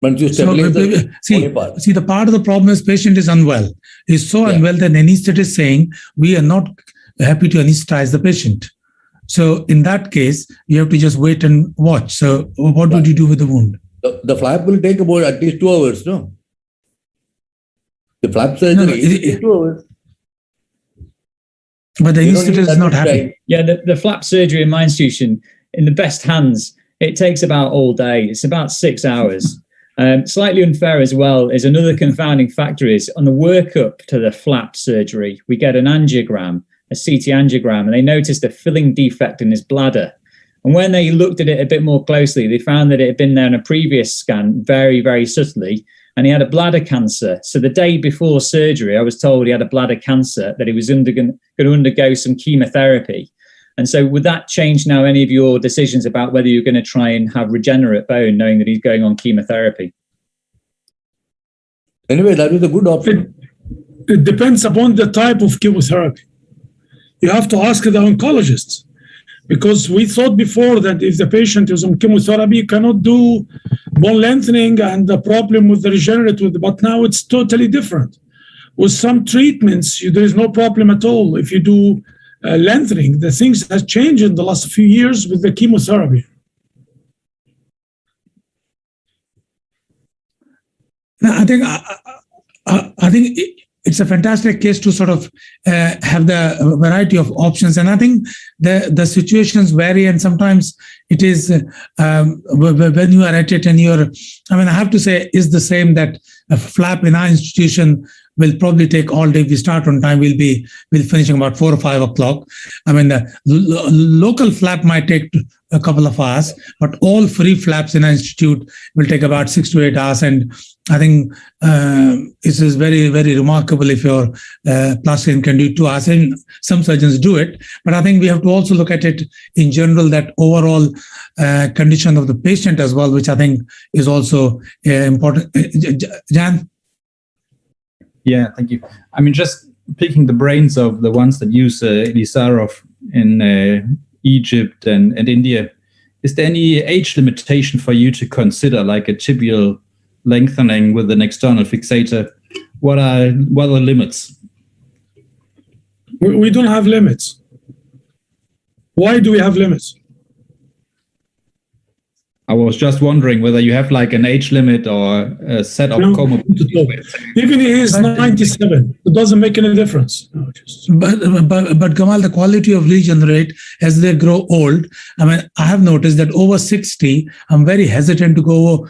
Once you stabilize the part. See, the part of the problem is patient is unwell. He's so unwell that anesthetist is saying, we are not happy to anesthetize the patient. So in that case, you have to just wait and watch. So what would you do with the wound? The flap will take about at least 2 hours, no? The flap surgery is 2 hours. But the anesthetist is not happy. Yeah, the flap surgery in my institution, in the best hands, it takes about all day. It's about 6 hours. Slightly unfair as well is another confounding factor is on the workup to the flap surgery, we get an angiogram, a CT angiogram, and they noticed a filling defect in his bladder. And when they looked at it a bit more closely, they found that it had been there in a previous scan very, very subtly, and he had a bladder cancer. So the day before surgery, I was told he had a bladder cancer, that he was going to undergo some chemotherapy. And so would that change now any of your decisions about whether you're going to try and have regenerate bone, knowing that he's going on chemotherapy? Anyway, that is a good option. It depends upon the type of chemotherapy. You have to ask the oncologist, because we thought before that if the patient is on chemotherapy, you cannot do bone lengthening and the problem with the regenerative, but now it's totally different. With some treatments, there is no problem at all. If you do lengthening, the things have changed in the last few years with the chemotherapy. I think it's a fantastic case to sort of have the variety of options. And I think the situations vary, and sometimes it is when you are at it and I have to say, is the same that a flap in our institution will probably take all day. We start on time, we'll finish about 4 or 5 o'clock. The local flap might take a couple of hours, but all free flaps in our institute will take about 6 to 8 hours. And I think this is very, very remarkable if your plastic can do 2 hours, and some surgeons do it. But I think we have to also look at it in general, that overall condition of the patient as well, which I think is also important. Jan? Yeah, thank you. Just picking the brains of the ones that use Ilizarov in Egypt and India, is there any age limitation for you to consider, like a tibial lengthening with an external fixator? What are the limits? We don't have limits. Why do we have limits? I was just wondering whether you have like an age limit or a set of comorbidities. Even if he is 97, it doesn't make any difference. No, but Gamal, the quality of regenerate as they grow old. I mean, I have noticed that over 60, I'm very hesitant to go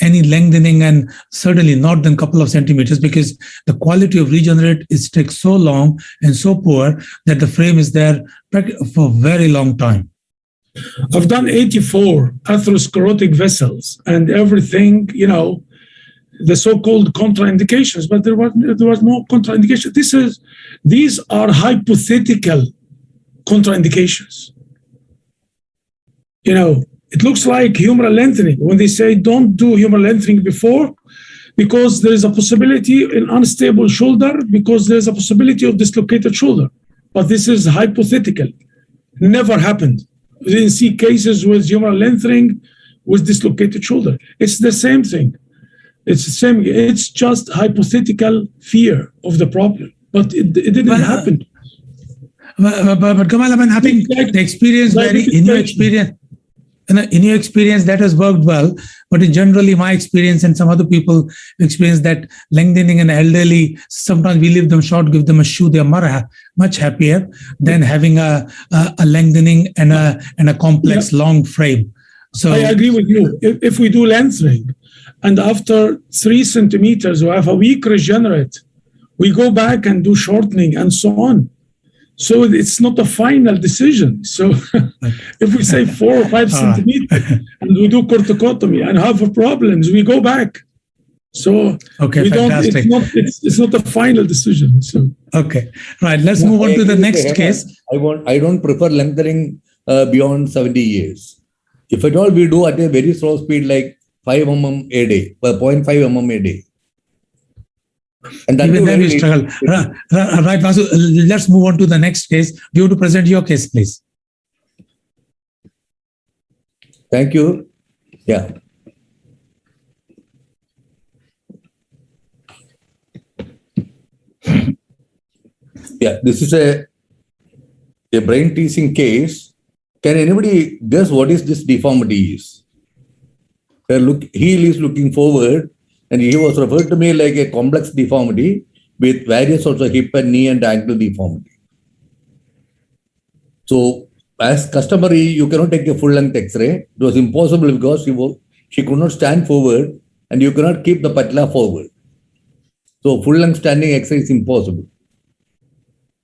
any lengthening, and certainly not than a couple of centimeters, because the quality of regenerate takes so long and so poor that the frame is there for a very long time. I've done 84 atherosclerotic vessels and everything, you know, the so-called contraindications, but there was no contraindication. These are hypothetical contraindications. You know, it looks like humeral lengthening when they say don't do humeral lengthening before, because there is a possibility in unstable shoulder, because there's a possibility of dislocated shoulder. But this is hypothetical. Never happened. We didn't see cases with humeral lengthening with dislocated shoulder. It's the same thing. It's the same. It's just hypothetical fear of the problem, but it didn't happen. But Gamal, I think the experience, in your experience, that has worked well. But in generally, my experience and some other people experience that lengthening an elderly, sometimes we leave them short, give them a shoe, they are much happier than having a lengthening and a complex long frame. So I agree with you. If we do lengthening, and after 3 centimeters we have a weak regenerate, we go back and do shortening and so on. So it's not a final decision. So if we say 4 or 5 centimeters and we do corticotomy and have problems, we go back. So okay, fantastic. It's not a final decision. So okay, right. Let's move on to the next case. I don't prefer lengthening beyond 70 years. If at all we do at a very slow speed, like 5 mm a day, 0.5 mm a day. And even then we struggle. Right, Vasu, let's move on to the next case. Do you want to present your case, please? Thank you. Yeah. Yeah, this is a brain teasing case. Can anybody guess what is this deformity is? He is looking forward, and he was referred to me like a complex deformity with various sorts of hip and knee and ankle deformity. So, as customary, you cannot take a full-length X-ray. It was impossible because she could not stand forward, and you cannot keep the patella forward. So, full-length standing X-ray is impossible.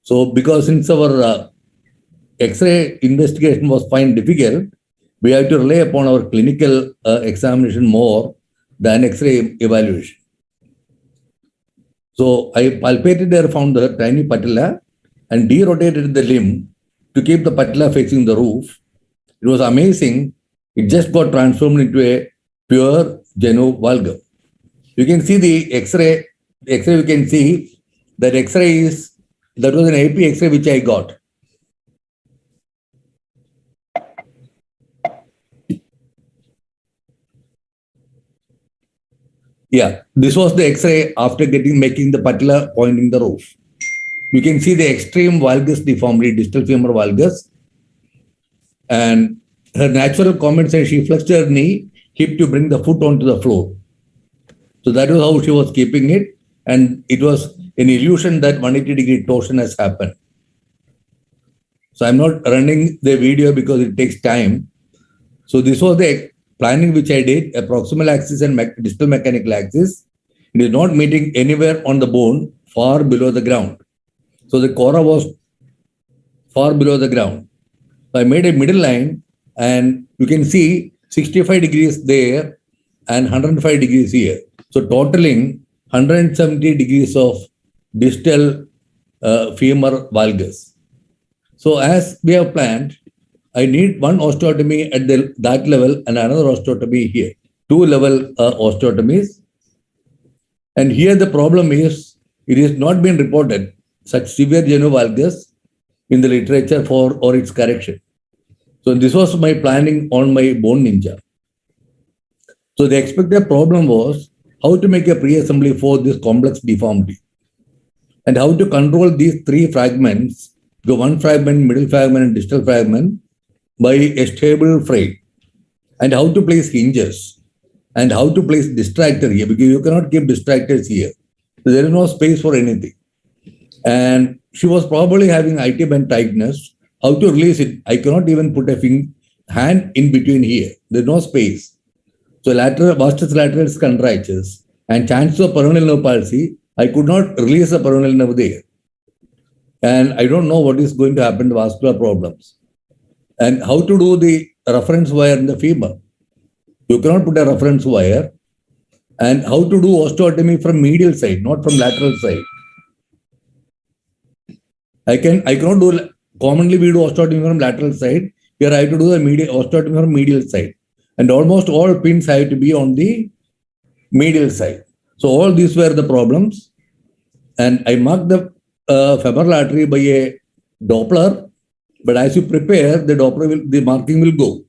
So, because since our X-ray investigation was found difficult, we have to rely upon our clinical examination more than X-ray evaluation. So I palpated there, found the tiny patella and derotated the limb to keep the patella facing the roof. It was amazing. It just got transformed into a pure genu valgus. You can see the X-ray. You can see that X-ray that was an AP X-ray which I got. Yeah, this was the X-ray after making the patella pointing the roof. You can see the extreme valgus deformity, distal femur valgus. And her natural comment said she flexed her knee, hip to bring the foot onto the floor. So that was how she was keeping it. And it was an illusion that 180-degree torsion has happened. So I'm not running the video because it takes time. So this was the planning which I did, a proximal axis and distal mechanical axis. It is not meeting anywhere on the bone, far below the ground. So the cora was far below the ground. So I made a middle line, and you can see 65 degrees there and 105 degrees here. So totaling 170 degrees of distal femur valgus. So as we have planned, I need one osteotomy at that level and another osteotomy here. 2 level osteotomies. And here the problem is, it is not been reported such severe genu valgus in the literature or its correction. So this was my planning on my Bone Ninja. So the expected problem was how to make a pre-assembly for this complex deformity and how to control these 3 fragments, the one fragment, middle fragment, and distal fragment, by a stable frame. and how to place hinges and how to place distractor here, because you cannot keep distractors here. So there is no space for anything. And she was probably having IT band tightness. How to release it? I cannot even put a hand in between here. There's no space. So vastus lateralis contractures and chances of peroneal nerve palsy, I could not release the peroneal nerve there. And I don't know what is going to happen to vascular problems. And how to do the reference wire in the femur. You cannot put a reference wire. And how to do osteotomy from medial side, not from lateral side. I cannot do, commonly we do osteotomy from lateral side. Here I have to do the osteotomy from medial side. And almost all pins have to be on the medial side. So all these were the problems. And I marked the femoral artery by a Doppler. But as you prepare, the Doppler the marking will go.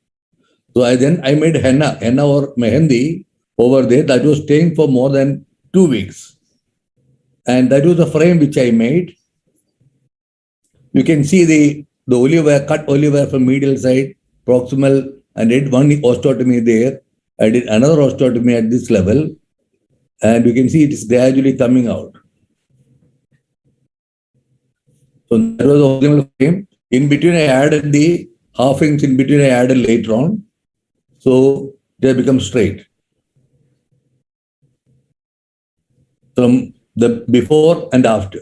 So I made henna or mehendi over there that was staying for more than 2 weeks. And that was the frame which I made. You can see the cut olive wire from medial side, proximal, and did one osteotomy there. I did another osteotomy at this level. And you can see it is gradually coming out. So that was the original frame. In between, I added the half inch in between, I added later on. So it has become straight. From the before and after.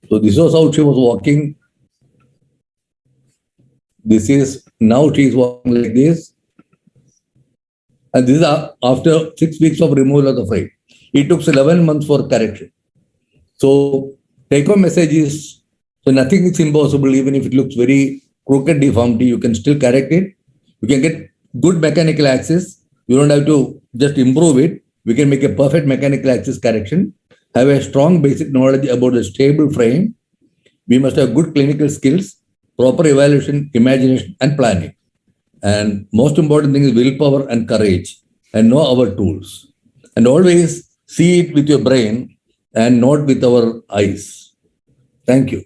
So this was how she was walking. This is, now she is walking like this. And this is after 6 weeks of removal of the frame. It took 11 months for correction. So take home message is, so nothing is impossible. Even if it looks very crooked deformity, you can still correct it. You can get good mechanical access. You don't have to just improve it. We can make a perfect mechanical access correction. Have a strong basic knowledge about the stable frame. We must have good clinical skills, proper evaluation, imagination, and planning. And most important thing is willpower and courage, and know our tools. And always see it with your brain and not with our eyes. Thank you.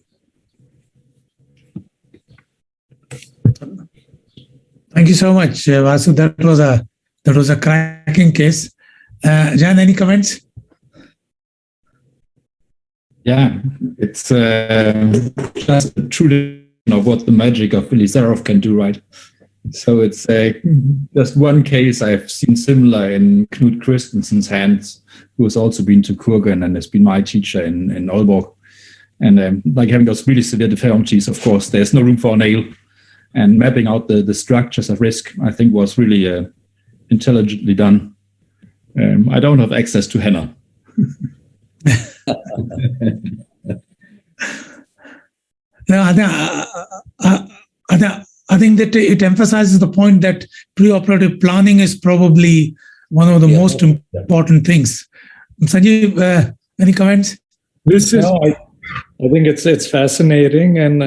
Thank you so much, Vasu. That was a cracking case. Jan, any comments? Yeah, it's just a true of what the magic of Bilizarov can do, right? So it's just one case I've seen similar in Knut Christensen's hands, who has also been to Kurgan and has been my teacher in Aalborg. And like having those really severe deformities, of course, there's no room for a nail. And mapping out the structures of risk, I think, was really intelligently done. I don't have access to henna. No, I think that it emphasizes the point that preoperative planning is probably one of the most important things. Sanjeev, any comments? This is. No, I think it's fascinating, and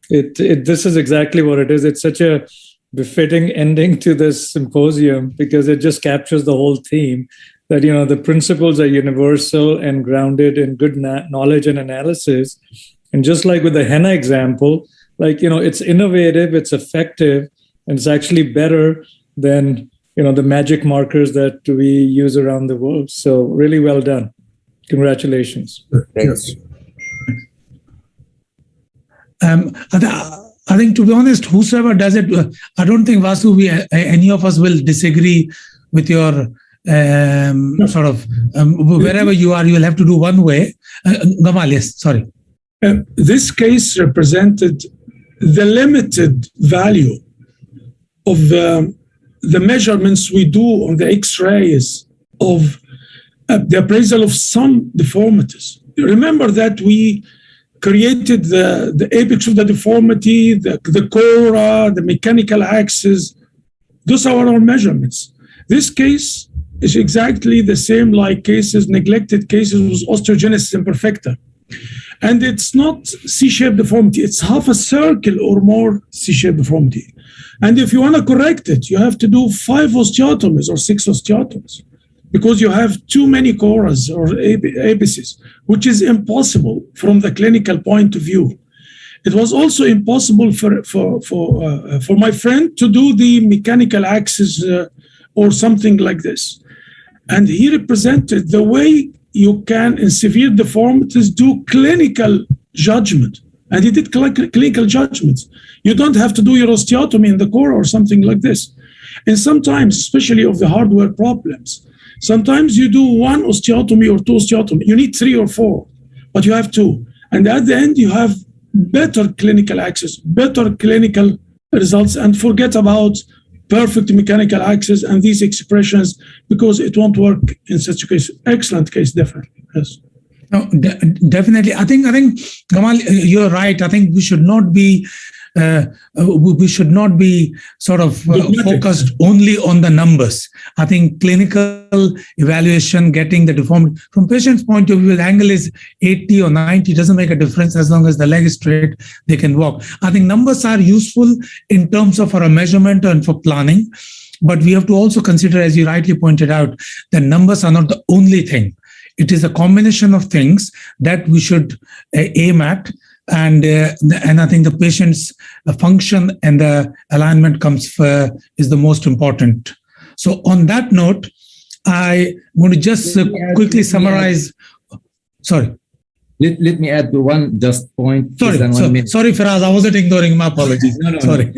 this is exactly what it is. It's such a befitting ending to this symposium because it just captures the whole theme that the principles are universal and grounded in good knowledge and analysis. And just like with the henna example, it's innovative, it's effective, and it's actually better than the magic markers that we use around the world. So really well done. Congratulations. Thanks. I think, to be honest, whosoever does it, I don't think, Vasu, any of us will disagree with your wherever you are, you will have to do one way. Gamal, yes, sorry. This case represented the limited value of the measurements we do on the X-rays of the appraisal of some deformities. Remember that we created the apex of the deformity, the cora, the mechanical axis. Those are our measurements. This case is exactly the same like neglected cases with osteogenesis imperfecta. And it's not C-shaped deformity, it's half a circle or more C-shaped deformity. And if you want to correct it, you have to do 5 osteotomies or 6 osteotomies because you have too many coras or apices, which is impossible from the clinical point of view. it was also impossible for my friend to do the mechanical axis or something like this. And he represented the way you can, in severe deformities, do clinical judgment. And he did clinical judgments. You don't have to do your osteotomy in the core or something like this. And sometimes, especially of the hardware problems, sometimes you do one osteotomy or two osteotomy. You need 3 or 4, but you have 2. And at the end, you have better clinical access, better clinical results, and forget about perfect mechanical access and these expressions, because it won't work in such a case. Excellent case, definitely. Yes. No, definitely. I think Gamal, you're right. I think we should not be sort of focused only on the numbers. I think clinical evaluation, getting the deformity from patient's point of view, the angle is 80 or 90, doesn't make a difference as long as the leg is straight, they can walk. I think numbers are useful in terms of for a measurement and for planning, but we have to also consider, as you rightly pointed out, that numbers are not the only thing. It is a combination of things that we should aim at, and I think the patient's function and the alignment is the most important. So on that note, I want to just quickly summarize. Sorry. Let me add one just point. Sorry, Firaz, I wasn't ignoring. My apologies. No. Sorry.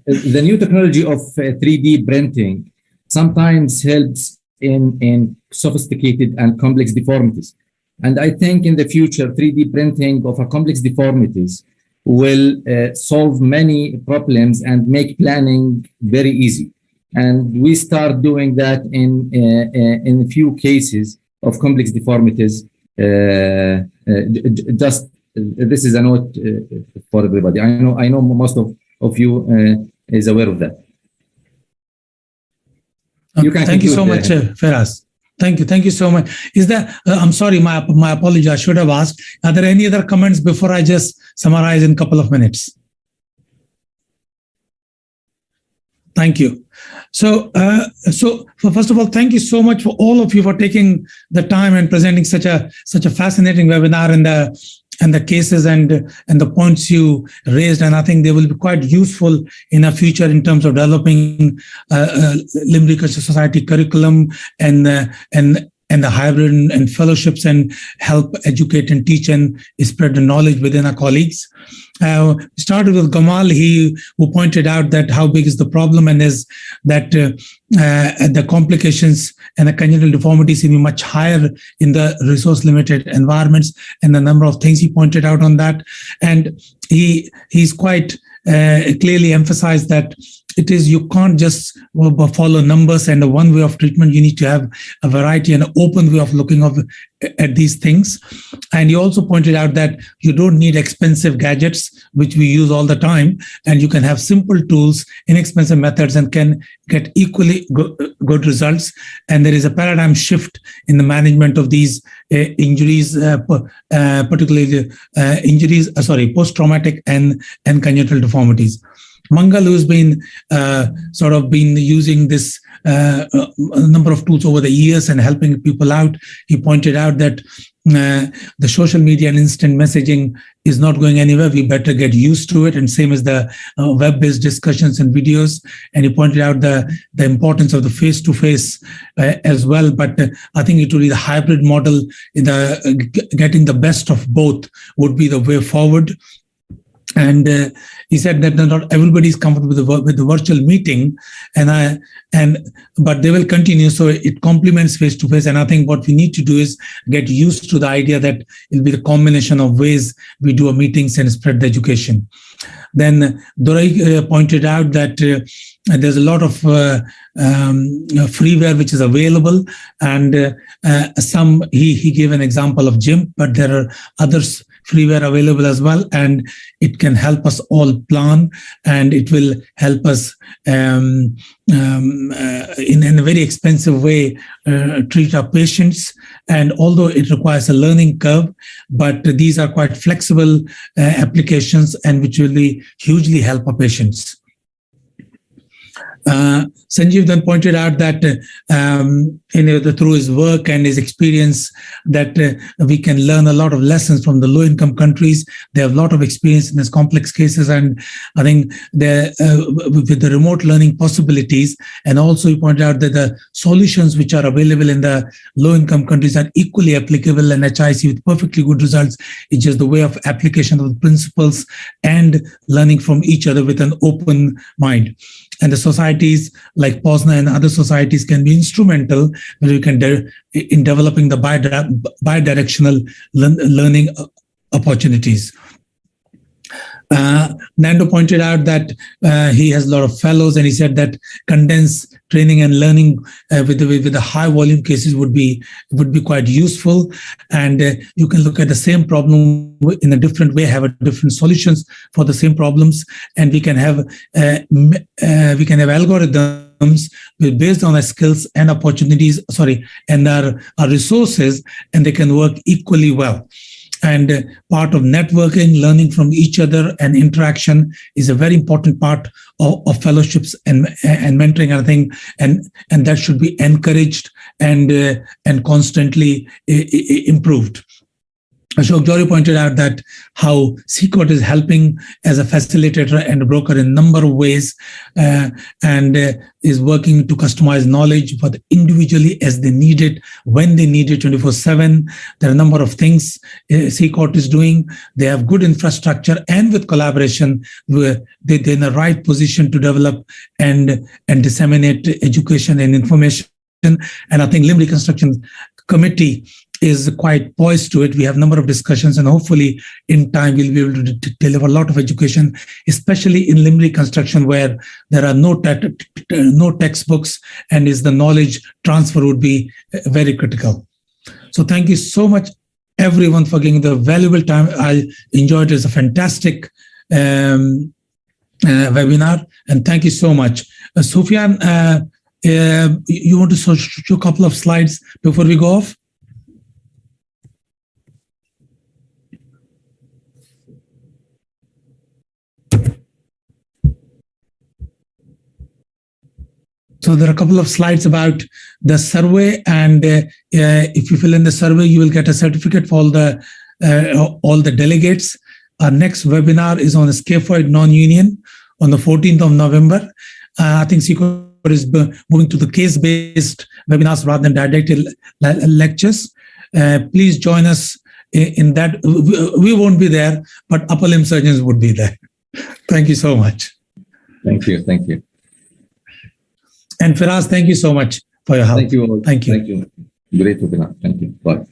The new technology of 3D printing sometimes helps in sophisticated and complex deformities. And I think in the future, 3D printing of a complex deformities will solve many problems and make planning very easy. And we start doing that in a few cases of complex deformities. This is a note for everybody. I know most of you is aware of that. Thank you so much, Firaz. Thank you so much. Is there, I'm sorry, my apology, I should have asked. Are there any other comments before I just summarize in a couple of minutes? Thank you. So first of all, thank you so much for all of you for taking the time and presenting such a fascinating webinar and the cases and the points you raised. And I think they will be quite useful in the future in terms of developing Limb Reconstruction Society curriculum and the hybrid and fellowships, and help educate and teach and spread the knowledge within our colleagues. We started with Gamal, who pointed out that how big is the problem, and is that the complications and the congenital deformities seem much higher in the resource-limited environments, and the number of things he pointed out on that. And he's quite clearly emphasized that it is, you can't just follow numbers and a one way of treatment. You need to have a variety and an open way of looking at these things. And he also pointed out that you don't need expensive gadgets, which we use all the time, and you can have simple tools, inexpensive methods, and can get equally good results. And there is a paradigm shift in the management of these injuries, particularly post-traumatic and congenital deformities. Mangal, who's been using this number of tools over the years and helping people out, he pointed out that the social media and instant messaging is not going anywhere. We better get used to it, and same as the web-based discussions and videos. And he pointed out the importance of the face-to-face as well. But I think it will be the hybrid model, getting the best of both would be the way forward. And he said that not everybody is comfortable with the virtual meeting, but they will continue. So it complements face to face. And I think what we need to do is get used to the idea that it'll be the combination of ways we do our meetings and spread the education. Then Durai pointed out that there's a lot of freeware which is available, and some he gave an example of GIMP, but there are others freeware available as well, and it can help us all plan, and it will help us in a very expensive way treat our patients. And although it requires a learning curve, but these are quite flexible applications, and which will hugely help our patients. Sanjeev then pointed out that through his work and his experience that we can learn a lot of lessons from the low-income countries. They have a lot of experience in these complex cases, and I think with the remote learning possibilities, and also he pointed out that the solutions which are available in the low-income countries are equally applicable, and HIC with perfectly good results. It's just the way of application of the principles and learning from each other with an open mind. And the societies like POSNA and other societies can be instrumental when we can in developing the bidirectional learning opportunities. Nando pointed out that he has a lot of fellows, and he said that condensed training and learning with the high volume cases would be quite useful, and you can look at the same problem in a different way, have different solutions for the same problems, and we can have algorithms based on our skills and opportunities, and our resources, and they can work equally well. And part of networking, learning from each other, and interaction is a very important part of fellowships and mentoring, I think, and that should be encouraged and constantly improved. Ashok Johari pointed out that how SICOT is helping as a facilitator and a broker in a number of ways, and is working to customize knowledge for the individually as they need it, when they need it, 24/7. There are a number of things SICOT is doing. They have good infrastructure, and with collaboration, they're in the right position to develop and disseminate education and information. And I think Limb Reconstruction Committee is quite poised to it. We have a number of discussions, and hopefully in time we'll be able to deliver a lot of education, especially in limb reconstruction, where there are no textbooks, and the knowledge transfer would be very critical. So thank you so much, everyone, for giving the valuable time. I enjoyed it. It's a fantastic webinar, and thank you so much. Sufyan, you want to show a couple of slides before we go off? So there are a couple of slides about the survey, and if you fill in the survey, you will get a certificate for all the delegates. Our next webinar is on scaphoid non-union on the 14th of November. I think SICOT is moving to the case-based webinars rather than didactic lectures. Please join us in that. We won't be there, but upper limb surgeons would be there. Thank you so much. Thank you. Thank you. And FIRAS, thank you so much for your help. Thank you all. Thank you. Thank you. Great webinar. Thank you. Bye.